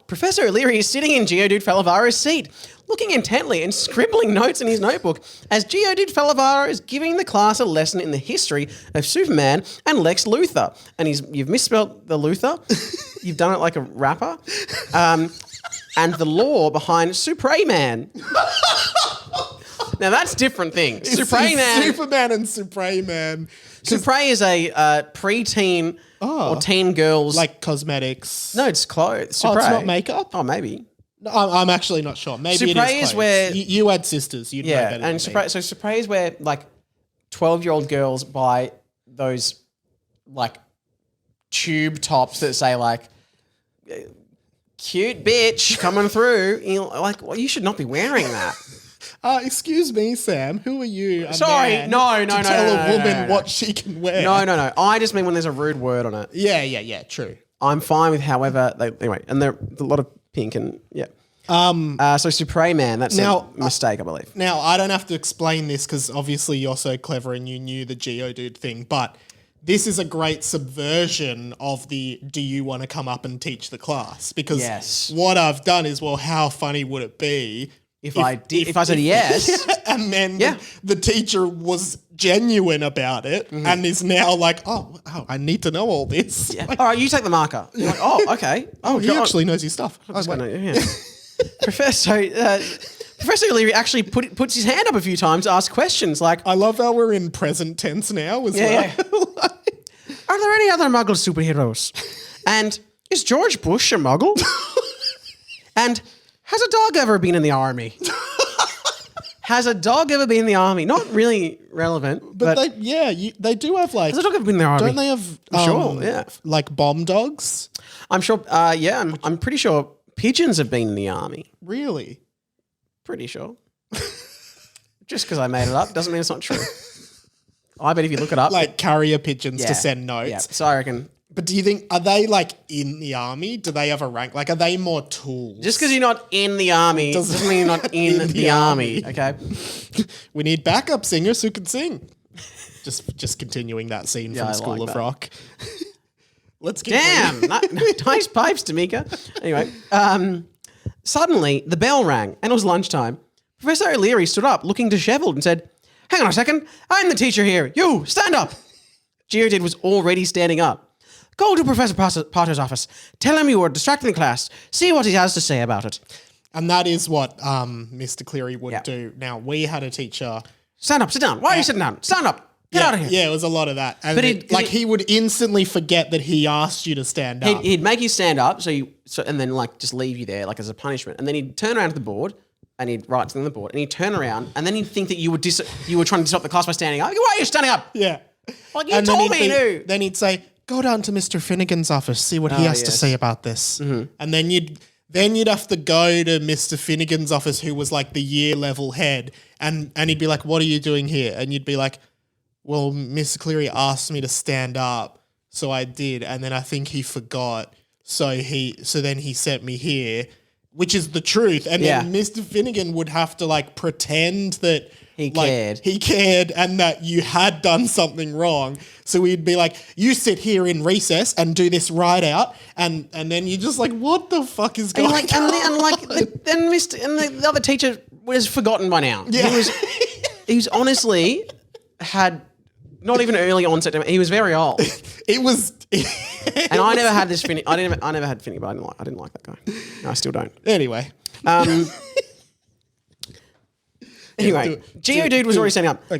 Professor O'Leary is sitting in Geodude Falavaro's seat, looking intently and scribbling notes in his notebook as Geodude Falavaro is giving the class a lesson in the history of Superman and Lex Luthor. And you've misspelled the Luthor. You've done it like a rapper. And the lore behind Suprayman. Now that's different things. Suprayman. Superman and Suprayman. Supray is a preteen or teen girls. Like cosmetics. No, it's clothes. Oh, it's Supray. not makeup? Oh, maybe. No, I'm actually not sure. Maybe Supray it is is where- You had sisters. You'd know Yeah, better and than me. Supray is where like 12-year-old girls buy those like tube tops that say like cute bitch coming through. You know, like, well, you should not be wearing that. Excuse me, Sam. Who are you? Sorry, man, no, to no, tell no, a woman no, no. what she can wear. No. I just mean when there's a rude word on it. Yeah. True. I'm fine with however they, anyway, and there a lot of pink and yeah. So Supre Man, that's Now, a mistake, I believe. Now, I don't have to explain this because obviously you're so clever and you knew the Geodude thing, but this is a great subversion of the do you want to come up and teach the class? Because what I've done is, well, how funny would it be if I said yes? And then the teacher was genuine about it and is now like, oh, I need to know all this. Yeah. Like, all right, you take the marker. You're like, oh, okay. Oh, he actually knows his stuff. Professor O'Leary actually puts his hand up a few times to ask questions. Like, I love how we're in present tense now as well. Yeah. Are there any other Muggle superheroes? And is George Bush a Muggle? And has a dog ever been in the army? Has a dog ever been in the army? Not really relevant. But they do have like... Has a dog ever been in the army? Don't they have... sure, yeah. Like bomb dogs? I'm sure, I'm pretty sure pigeons have been in the army. Really? Pretty sure. Just because I made it up doesn't mean it's not true. I bet if you look it up... Like carrier pigeons to send notes. Yeah, so I reckon... But do you think, are they like in the army? Do they have a rank? Like, are they more tools? Just because you're not in the army doesn't mean you're not in the army, okay? We need backup singers who can sing. Just continuing that scene from School of Rock. Let's get nice pipes, Tamika. Anyway, suddenly the bell rang and it was lunchtime. Professor O'Leary stood up looking dishevelled and said, "Hang on a second, I'm the teacher here. You, stand up." Geodude was already standing up. "Go to Professor Potter's office. Tell him you were distracting the class. See what he has to say about it." And that is what Mr. Cleary would do. Now, we had a teacher... Stand up, sit down. Why are you sitting down? Stand up. Get out of here. Yeah, it was a lot of that. And he would instantly forget that he asked you to stand up. He'd make you stand up, and then like just leave you there like as a punishment. And then he'd turn around to the board and he'd write something on the board and he'd turn around and then he'd think that you were trying to disrupt the class by standing up. Why are you standing up? Yeah. Like, you told me to. Then he'd say, "Go down to Mr. Finnegan's office, see what he has to say about this." Mm-hmm. And then you'd have to go to Mr. Finnegan's office, who was like the year level head, and he'd be like, "What are you doing here?" And you'd be like, "Well, Mr. Cleary asked me to stand up, so I did, and then I think he forgot, so then he sent me here," which is the truth. And then Mr. Finnegan would have to like pretend that he cared and that you had done something wrong. So we'd be like, "You sit here in recess and do this right out," and then you're just like, "What the fuck is going on?" Then the other teacher was forgotten by now. Yeah. He was honestly had not even early onset. He was very old. It was. And I never had this Finny. I never had Finny, but I didn't like that guy. No, I still don't. Anyway. Geodude was already standing up. Okay.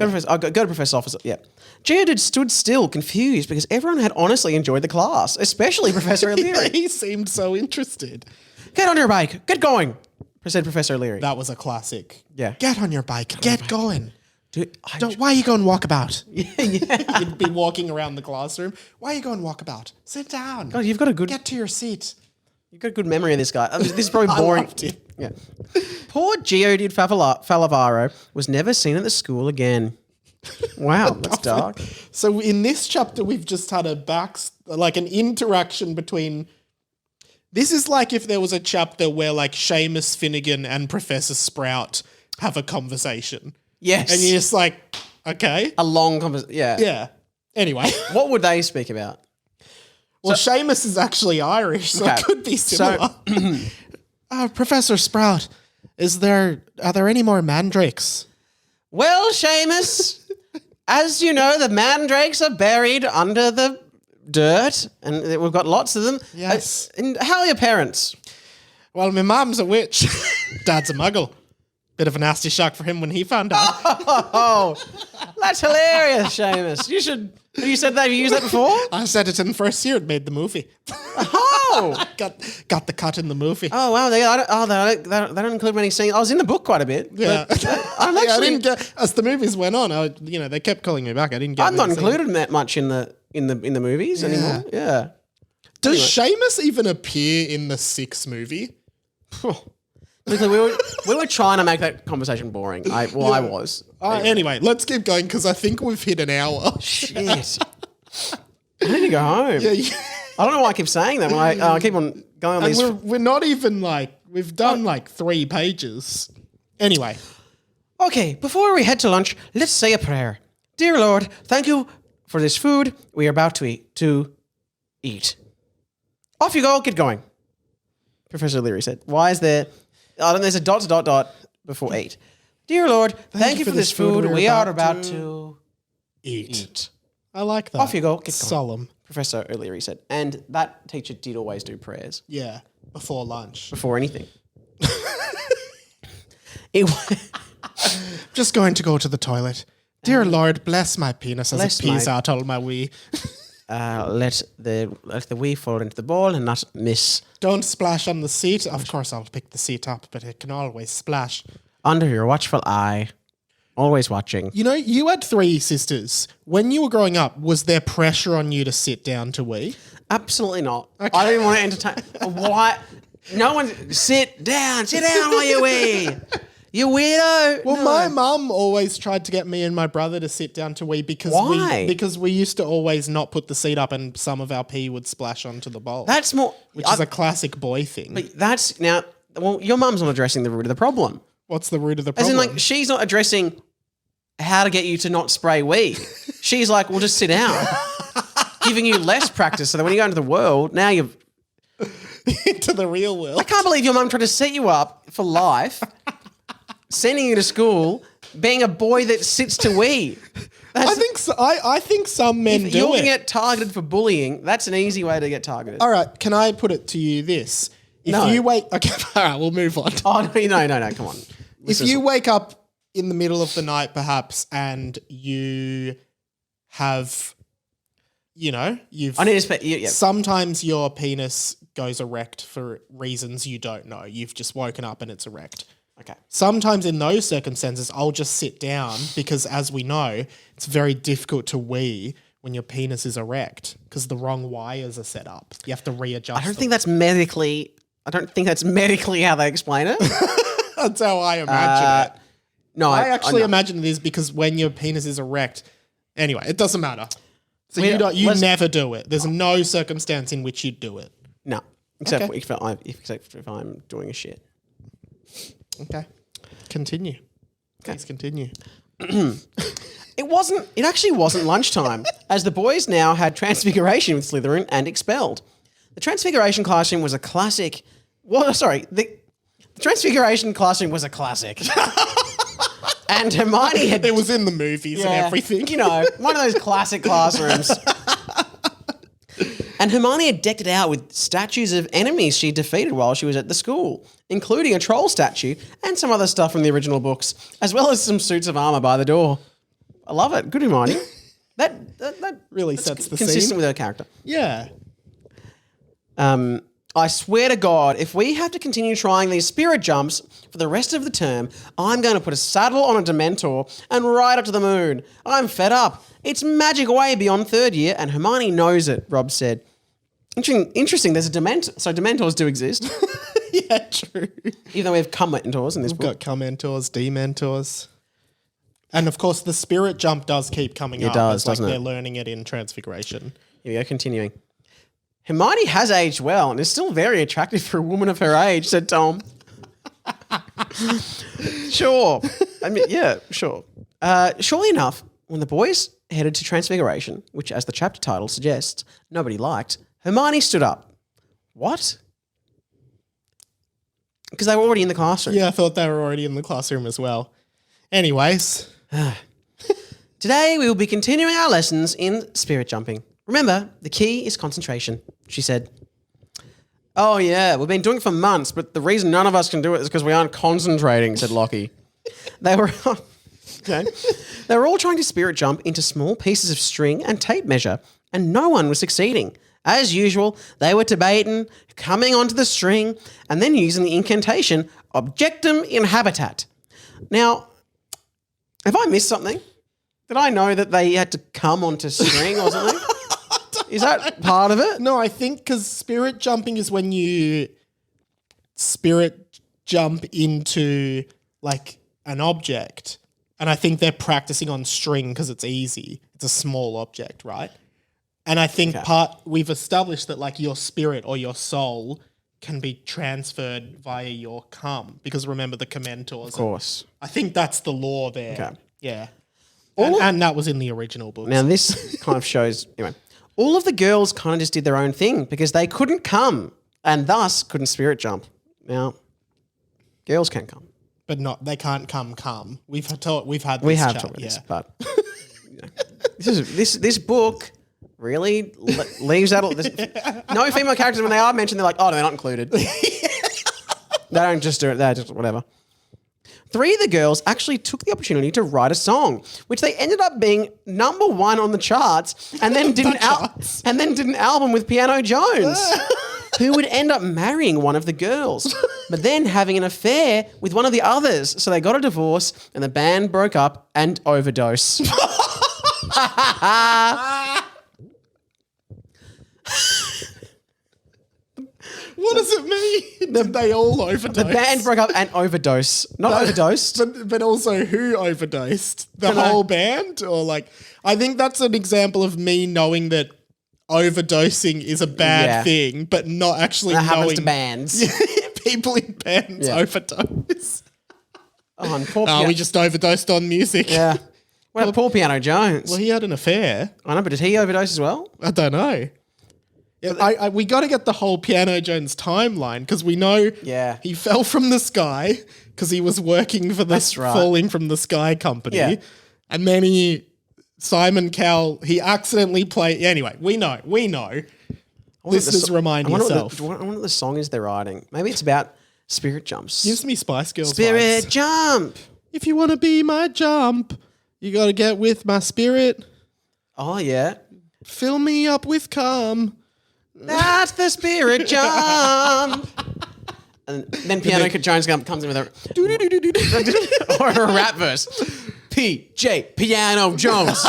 Go to Professor's office. Yeah. Geodude stood still, confused, because everyone had honestly enjoyed the class, especially Professor O'Leary. He seemed so interested. "Get on your bike. Get going," said Professor O'Leary. That was a classic. Yeah. "Get on your bike. Get going. Why are you going walkabout?" Yeah. You'd be walking around the classroom. "Why are you going walkabout? Sit down. God, you've got a good... Get to your seat." You've got a good memory of this guy. This is probably boring. I loved it. Yeah. Poor Geodude Falavaro was never seen at the school again. Wow, that's dark. So in this chapter, we've just had an interaction between... This is like if there was a chapter where like Seamus Finnegan and Professor Sprout have a conversation. Yes. And you're just like, okay. A long conversation. Yeah. Yeah. Anyway. What would they speak about? Well, Seamus is actually Irish, so it could be similar. Professor Sprout, are there any more mandrakes? Well, Seamus, as you know, the mandrakes are buried under the dirt, and we've got lots of them. Yes. And how are your parents? Well, my mum's a witch. Dad's a muggle. Bit of a nasty shock for him when he found out. Oh, that's hilarious, Seamus. Have you said that? Have you used that before? I said it in the first year. It made the movie. Oh! got the cut in the movie. Oh, wow. They don't include many scenes. I was in the book quite a bit. Yeah. I didn't get... As the movies went on, they kept calling me back. I didn't get... I'm not included that much in the movies anymore. Yeah. Does Seamus even appear in the 6th movie? We were trying to make that conversation boring. I was. Anyway, let's keep going because I think we've hit an hour. Shit. I need to go home. Yeah. I don't know why I keep saying that. When I keep on going on these... We're not even like... We've done like 3 pages. Anyway. Okay, before we head to lunch, let's say a prayer. Dear Lord, thank you for this food we are about to eat. Off you go, get going. Professor Leary said. Why is there... there's a ... before eat. Dear Lord, thank you for this food we are about to eat. I like that. Off you go, get going. Solemn. Professor O'Leary said. And that teacher did always do prayers. Yeah, before lunch. Before anything. It Just going to go to the toilet. Dear Lord, bless my penis as it pees out all my wee. let the wee fall into the bowl and not miss. Don't splash on the seat. Of course, I'll pick the seat up, but it can always splash. Under your watchful eye. Always watching. You know, you had 3 sisters. When you were growing up, was there pressure on you to sit down to wee? Absolutely not. Okay. I didn't want to entertain. Why? No one. Sit down while you wee. You weirdo. Well, my mum always tried to get me and my brother to sit down to wee because we used to always not put the seat up and some of our pee would splash onto the bowl. That's more... Which is a classic boy thing. But that's... Now, well, your mum's not addressing the root of the problem. What's the root of the problem? As in, like, she's not addressing how to get you to not spray wee. She's like, well, just sit down. Giving you less practice so that when you go into the world, now you're... into the real world. I can't believe your mum tried to set you up for life... Sending you to school, being a boy that sits to wee. I think some men do it. You're going to get targeted for bullying. That's an easy way to get targeted. All right, can I put it to you this? If you wake... Okay, all right, we'll move on. Oh, no, come on. If you wake up in the middle of the night, perhaps, and you have, you've... I need to spec... Yeah. Sometimes your penis goes erect for reasons you don't know. You've just woken up and it's erect. Okay. Sometimes in those circumstances, I'll just sit down because, as we know, it's very difficult to wee when your penis is erect because the wrong wires are set up. You have to readjust. I don't think that's medically how they explain it. That's how I imagine it. No, I actually imagine it is because when your penis is erect. Anyway, it doesn't matter. So you never do it. There's no circumstance in which you do it. No, except if I'm doing a shit. Okay. Continue. Please continue. It actually wasn't lunchtime, as the boys now had Transfiguration with Slytherin and Expelled. The Transfiguration classroom was a classic. The Transfiguration classroom was a classic. And Hermione had... It was in the movies and everything. One of those classic classrooms. And Hermione had decked it out with statues of enemies she defeated while she was at the school, including a troll statue and some other stuff from the original books, as well as some suits of armor by the door. I love it. Good Hermione. That really sets the scene. Consistent with her character. Yeah. I swear to God, if we have to continue trying these spirit jumps for the rest of the term, I'm going to put a saddle on a Dementor and ride up to the moon. I'm fed up. It's magic way beyond 3rd year, and Hermione knows it, Rob said. Interesting, there's a Dementor. So Dementors do exist. Yeah, true. Even though we have Commentors in this book. We've got Commentors, Dementors. And of course, the spirit jump does keep coming up. It does, it's like doesn't it? They're learning it in Transfiguration. Here we go, continuing. Hermione has aged well and is still very attractive for a woman of her age, said Tom. Sure. I mean, yeah, sure. Surely enough, when the boys headed to Transfiguration, which as the chapter title suggests, nobody liked, Hermione stood up. What? Because they were already in the classroom. Yeah, I thought they were already in the classroom as well. Anyways. Today we will be continuing our lessons in spirit jumping. Remember, the key is concentration, she said. Oh yeah, we've been doing it for months, but the reason none of us can do it is because we aren't concentrating, said Lockie. They were all trying to spirit jump into small pieces of string and tape measure, and no one was succeeding. As usual, they were debating, coming onto the string, and then using the incantation, Objectum in Habitat. Now, have I missed something? Did I know that they had to come onto string or something? Is that part of it? No, I think because spirit jumping is when you spirit jump into like an object. And I think they're practicing on string because it's easy. It's a small object, right? And I think we've established that like your spirit or your soul can be transferred via your cum, because remember the Commentors. Of course. I think that's the law there. Okay. Yeah. And that was in the original books. Now, this kind of shows, anyway, all of the girls kind of just did their own thing because they couldn't come and thus couldn't spirit jump. Now, girls can come. But they can't come. We've had this We have chat, talked about yeah. this, but this book really leaves out no female characters when they are mentioned. They're like, oh, no, they're not included. They don't just do it. They're just whatever. 3 of the girls actually took the opportunity to write a song, which they ended up being number 1 on the charts, and then did an album with Piano Jones, who would end up marrying one of the girls, but then having an affair with one of the others. So they got a divorce, and the band broke up and overdose. What does it mean? Did they all overdose? The band broke up and overdose. Not overdosed. But also who overdosed? The whole band? Or like, I think that's an example of me knowing that overdosing is a bad thing, but not actually knowing. That happens to bands. People in bands overdose. Oh, and poor we just overdosed on music. Yeah. Well, poor Piano Jones. Well, he had an affair. I know, but did he overdose as well? I don't know. Yeah, we got to get the whole Piano Jones timeline, because we know he fell from the sky because he was working for this Falling from the Sky company. Yeah. And then Simon Cowell, he accidentally played. Anyway, we know. Listeners, remind yourself. I wonder what the song is they're writing. Maybe it's about spirit jumps. Gives me Spice Girls Spirit vibes. jump. If you want to be my jump, you got to get with my spirit. Oh, yeah. Fill me up with cum. That's the spirit jump. And then Piano Jones comes in with a or a rap verse. PJ Piano Jones.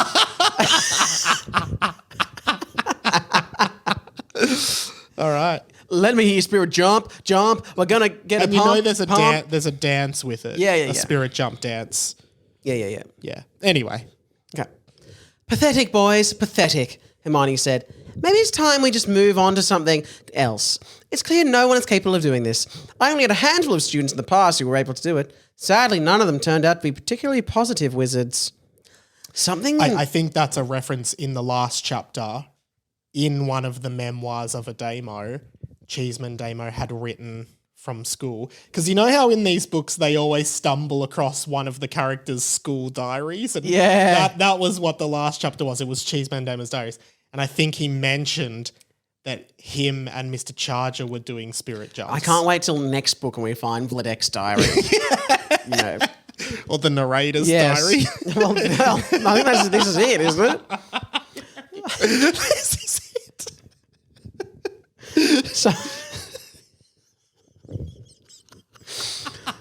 All right. Let me hear your spirit jump. We're gonna get and a pump. You know there's a dance with it. Yeah. A spirit jump dance. Yeah. Yeah. Anyway. Okay. Pathetic, boys. Pathetic, Hermione said. Maybe it's time we just move on to something else. It's clear no one is capable of doing this. I only had a handful of students in the past who were able to do it. Sadly, none of them turned out to be particularly positive wizards. I think that's a reference in the last chapter. In one of the memoirs of a Damo, Cheeseman Damo had written from school. Because you know how in these books they always stumble across one of the characters' school diaries? And that was what the last chapter was. It was Cheeseman Damo's diaries. And I think he mentioned that him and Mr. Charger were doing spirit jumps. I can't wait till next book when we find Vladek's diary. You know. Or the narrator's diary. Well, I think this is it, isn't it? This is it. So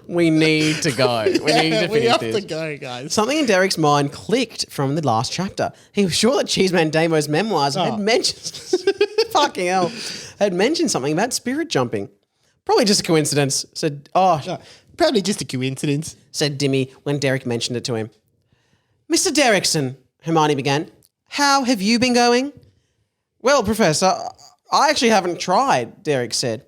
we need to go. We need to finish we have this. to go, guys. Something in Derrick's mind clicked from the last chapter. He was sure that Cheeseman Damo's memoirs had mentioned fucking hell. Had mentioned something about spirit jumping. Probably just a coincidence. Said, probably just a coincidence, said Dimmy when Derrick mentioned it to him. Mr. Derrickson, Hermione began, how have you been going? Well, Professor, I actually haven't tried, Derrick said.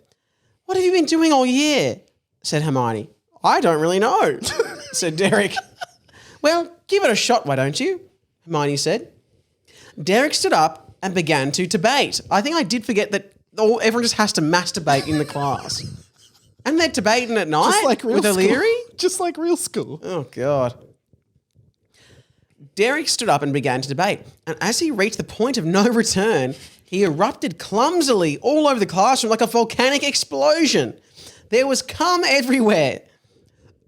What have you been doing all year? Said Hermione. I don't really know, said Derrick. Well, give it a shot, why don't you? Hermione said. Derrick stood up and began to debate. I think I did forget that everyone just has to masturbate in the class. And they're debating at night just like real with O'Leary? Just like real school. Oh, God. Derrick stood up and began to debate. And as he reached the point of no return, he erupted clumsily all over the classroom like a volcanic explosion. There was cum everywhere.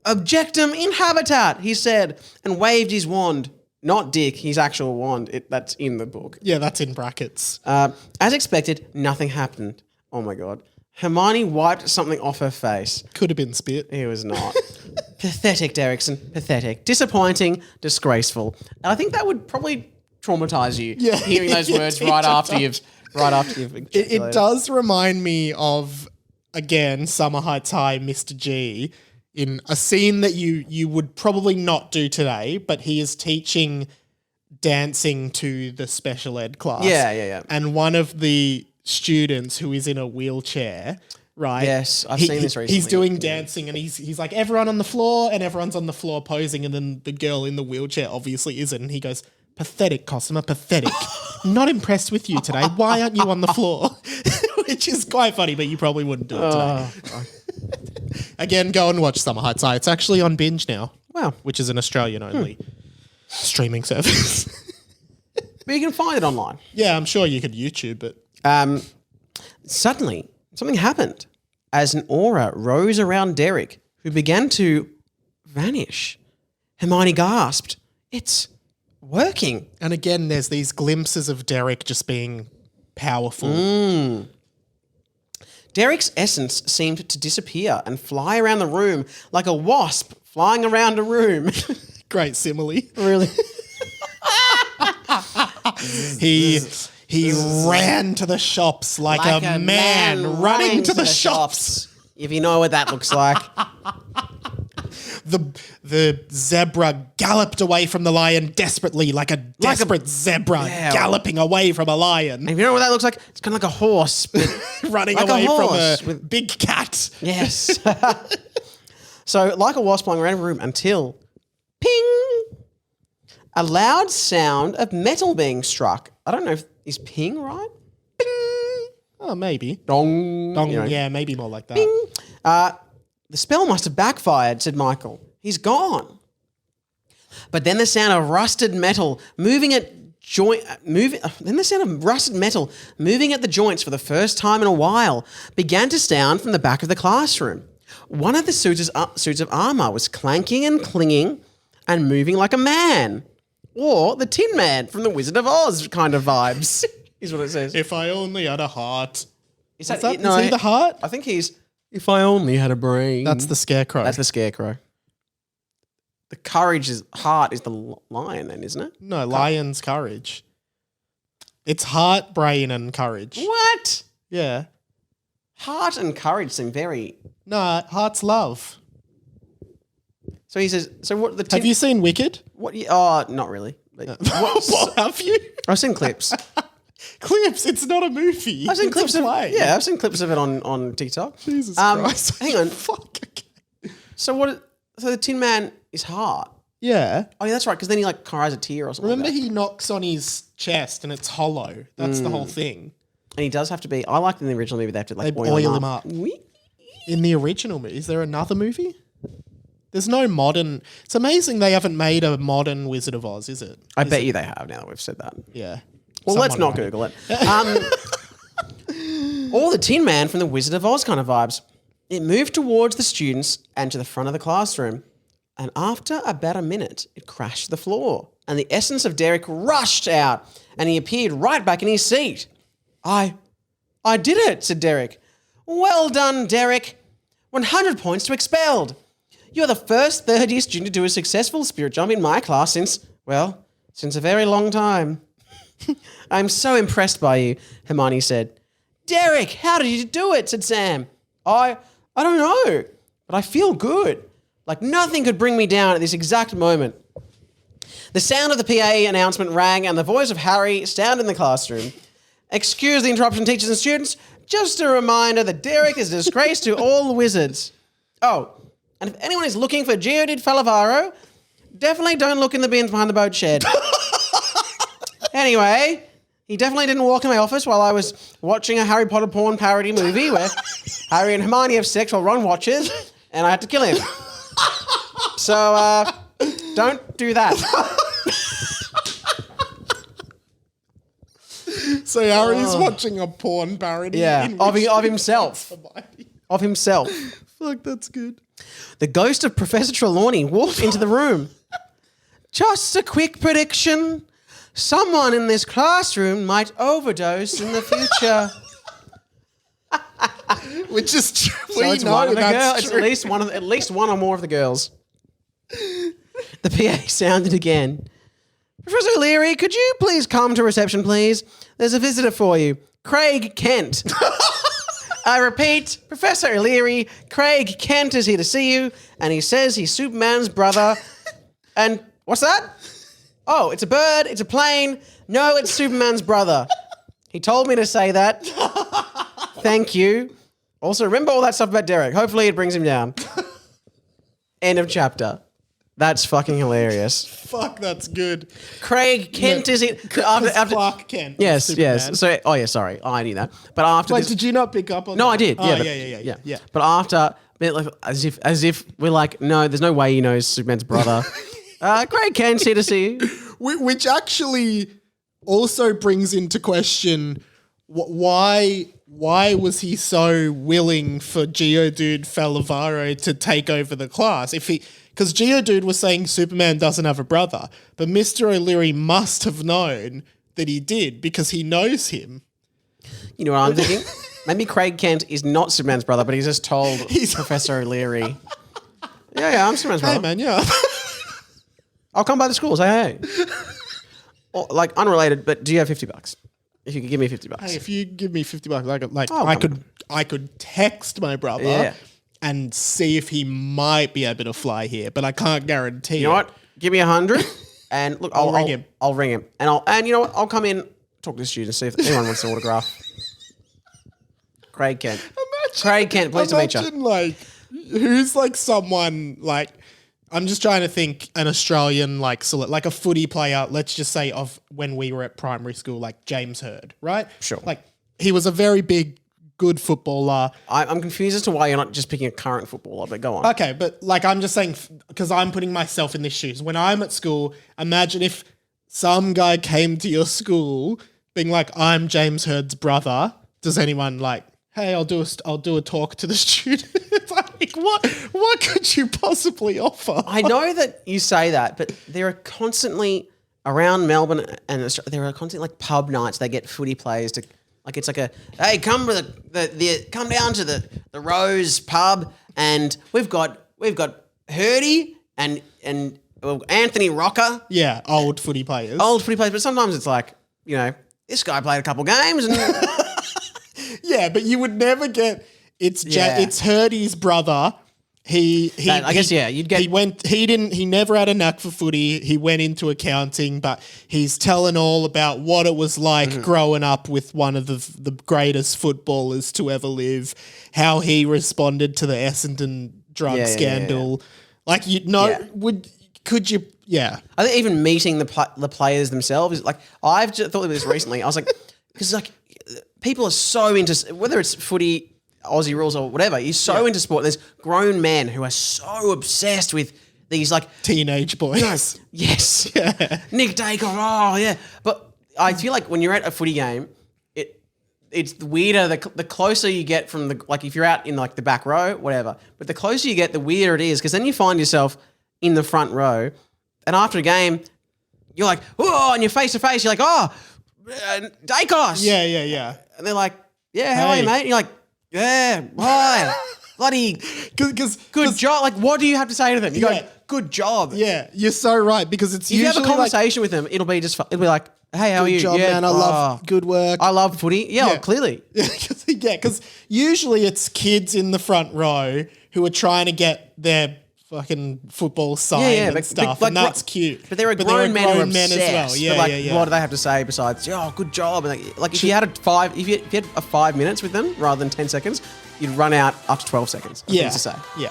Objectum in habitat, he said, and waved his wand. Not dick, his actual wand. That's in the book. Yeah, that's in brackets. As expected, nothing happened. Oh, my God. Hermione wiped something off her face. Could have been spit. It was not. Pathetic, Derrickson. Pathetic. Disappointing. Disgraceful. And I think that would probably traumatize you. Yeah. Hearing those words right after you've. It does remind me of, again, Summer Heights High, Mr. G, in a scene that you would probably not do today, but he is teaching dancing to the special ed class. Yeah. And one of the students who is in a wheelchair right? Yes, I've seen this recently. He's doing dancing and he's like, everyone on the floor, and everyone's on the floor posing, and then the girl in the wheelchair obviously isn't, and he goes, pathetic, Cosima, pathetic. Not impressed with you today. Why aren't you on the floor? Which is quite funny, but you probably wouldn't do it today. Again, go and watch Summer Heights High. It's actually on Binge now. Wow. Which is an Australian-only streaming service. But you can find it online. Yeah, I'm sure you could YouTube it. Suddenly, something happened as an aura rose around Derrick, who began to vanish. Hermione gasped, "It's working." And again, there's these glimpses of Derrick just being powerful. Derrick's essence seemed to disappear and fly around the room like a wasp flying around a room. Great simile. Really? He ran to the shops like a man running to the shops. If you know what that looks like. The zebra galloped away from the lion desperately, like a desperate zebra galloping away from a lion. And if you know what that looks like, it's kind of like a horse. Running like away from a with big cat. Yes. So like a wasp flying around a room until ping, a loud sound of metal being struck. I don't know if is ping right? Ping. Oh, maybe. Dong. Dong, yeah, maybe more like that. The spell must have backfired, said Michael. He's gone. But then the sound of rusted metal moving at the joints for the first time in a while began to sound from the back of the classroom. One of the suits of armor was clanking and clinging and moving like a man. Or the Tin Man from the Wizard of Oz kind of vibes, is what it says. If I only had a heart. Is that Is he the heart? I think he's, if I only had a brain. That's the Scarecrow. That's the Scarecrow. The heart is the lion then, isn't it? No, lion's courage. It's heart, brain, and courage. What? Yeah. Heart and courage seem very... No, heart's love. So he says, so what the... Have you seen Wicked? What? Oh, not really. What have you? I've seen clips. Clips? It's not a movie. I've seen clips of play. Yeah, I've seen clips of it on TikTok. Jesus Christ. Hang on. Fuck. Okay. So the Tin Man is heart. Yeah. Oh, yeah, that's right, because then he like cries a tear or something. Remember like that. he knocks on his chest and it's hollow. That's the whole thing. And he does have to be... I like in the original movie they have to like They oil him up. up. In the original movie, is there another movie? There's no modern... It's amazing they haven't made a modern Wizard of Oz, is it? I bet you they have now that we've said that. Yeah. Well, let's not Google it. Or the Tin Man from the Wizard of Oz kind of vibes. It moved towards the students and to the front of the classroom. And after about a minute, it crashed to the floor. And the essence of Derrick rushed out and he appeared right back in his seat. I did it, said Derrick. Well done, Derrick. 100 points to expelled. You're the first third-year student to do a successful spirit jump in my class since a very long time. I'm so impressed by you, Hermione said. Derrick, how did you do it? Said Sam. I don't know, but I feel good. Like nothing could bring me down at this exact moment. The sound of the PA announcement rang and the voice of Harry sounded in the classroom. Excuse the interruption, teachers and students. Just a reminder that Derrick is a disgrace to all wizards. Oh, and if anyone is looking for Geodid Falavaro, definitely don't look in the bins behind the boat shed. Anyway, he definitely didn't walk in my office while I was watching a Harry Potter porn parody movie where Harry and Hermione have sex while Ron watches, and I had to kill him. So, don't do that. So Harry's watching a porn parody. Yeah, of himself. Of himself. Fuck, that's good. The ghost of Professor Trelawney walked into the room. Just a quick prediction. Someone in this classroom might overdose in the future. Which is true. So it's one of the girls. It's at least one or more of the girls. The PA sounded again. Professor O'Leary, could you please come to reception, please? There's a visitor for you. Craig Kent. I repeat, Professor O'Leary, Craig Kent is here to see you, and he says he's Superman's brother. And what's that? Oh, it's a bird, it's a plane. No, it's Superman's brother. He told me to say that. Thank you. Also, remember all that stuff about Derrick. Hopefully it brings him down. End of chapter. That's fucking hilarious. Fuck, that's good. Craig Kent is it? After Clark Kent. Yes, Superman. yes. So, sorry. I knew that. But after Wait, this, did you not pick up on that? No, I did. Oh, Yeah, yeah. But after, like, as if we're like, no, there's no way he knows Superman's brother. Craig Kent's here to see you. Which actually also brings into question why was he so willing for Geodude Falavaro to take over the class? Because Geodude was saying Superman doesn't have a brother, but Mr. O'Leary must have known that he did because he knows him. You know what I'm thinking? Maybe Craig Kent is not Superman's brother, but he's just told Professor O'Leary. Yeah, I'm Superman's brother. Hey, man, yeah. I'll come by the school, say hey. Or, like, unrelated, but do you have $50? If you could give me $50. Hey, if you give me $50, I could text my brother and see if he might be able to fly here, but I can't guarantee. You know what? Give me 100, and look, I'll ring him. I'll ring him, and you know what? I'll come in, talk to the students, see if anyone wants to autograph. Craig Kent. Craig Kent, pleased to meet you. Imagine, like, who's like someone like. I'm just trying to think an Australian like a footy player, let's just say of when we were at primary school, like James Hird, right? Sure. Like he was a very big, good footballer. I'm confused as to why you're not just picking a current footballer, but go on. Okay, but like I'm just saying, because I'm putting myself in these shoes. When I'm at school, imagine if some guy came to your school being like, I'm James Hird's brother. Does anyone like, hey, I'll do a talk to the student. Like, what could you possibly offer? I know that you say that, but there are constantly around Melbourne and Australia, there are constantly like pub nights. They get footy players to like it's like a hey, come to come down to the Rose pub and we've got Hurdy and Anthony Rocker. Yeah, old footy players. But sometimes it's like, you know, this guy played a couple games and yeah, but you would never get it's Hurdy's brother. You'd get. He never had a knack for footy. He went into accounting, but he's telling all about what it was like growing up with one of the greatest footballers to ever live, how he responded to the Essendon drug scandal. Like, could you? Yeah. I think even meeting the players themselves is like, I've just thought of this recently. I was like, because like people are so into, whether it's footy, Aussie rules or whatever, you're so into sport. There's grown men who are so obsessed with these like teenage boys. Yes. Yeah. Nick Dacre. Oh yeah. But I feel like when you're at a footy game, it's weirder. The closer you get from the, like if you're out in like the back row, whatever, but the closer you get, the weirder it is. Cause then you find yourself in the front row and after a game, you're like, oh, and you're face to face. You're like, oh, Dacos. Yeah. And they're like, yeah, how are you, mate? And you're like, yeah, why? Bloody good job. Like, what do you have to say to them? You go, good job. Yeah, you're so right because it's if usually you have a conversation with them, it'll be like, hey, how are you? Good job, man. I love good work. I love footy. Yeah, well, clearly. Yeah, because usually it's kids in the front row who are trying to get their fucking football signed and stuff, and that's cute. But there are grown men who are obsessed. As well. Yeah, what do they have to say besides, oh, good job? And like if you had if you had 5 minutes with them rather than 10 seconds, you'd run out after 12 seconds. Things to say. Yeah.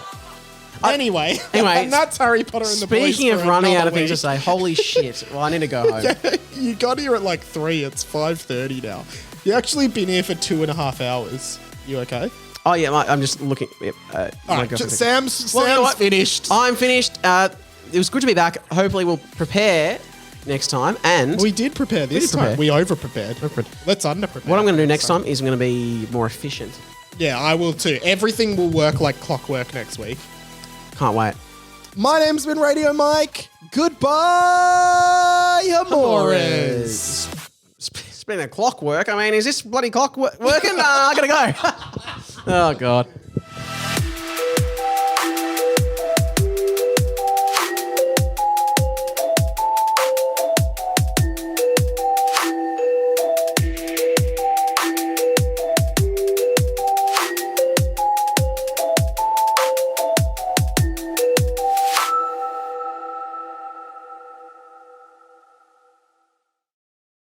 Anyway, and that's Harry Potter and the Boys. Speaking of running out of things to say, holy shit! Well, I need to go home. You got here at like 3. It's 5:30 now. You actually been here for 2.5 hours. You okay? Oh yeah, I'm just looking. All right, Sam's finished. I'm finished. It was good to be back. Hopefully, we'll prepare next time. And we did prepare this time. We over-prepared. Let's under-prepare. What I'm going to do next time is I'm going to be more efficient. Yeah, I will too. Everything will work like clockwork next week. Can't wait. My name's been Radio Mike. Goodbye, amores. Speaking of clockwork, I mean, is this bloody clock working? I gotta go. Oh, God.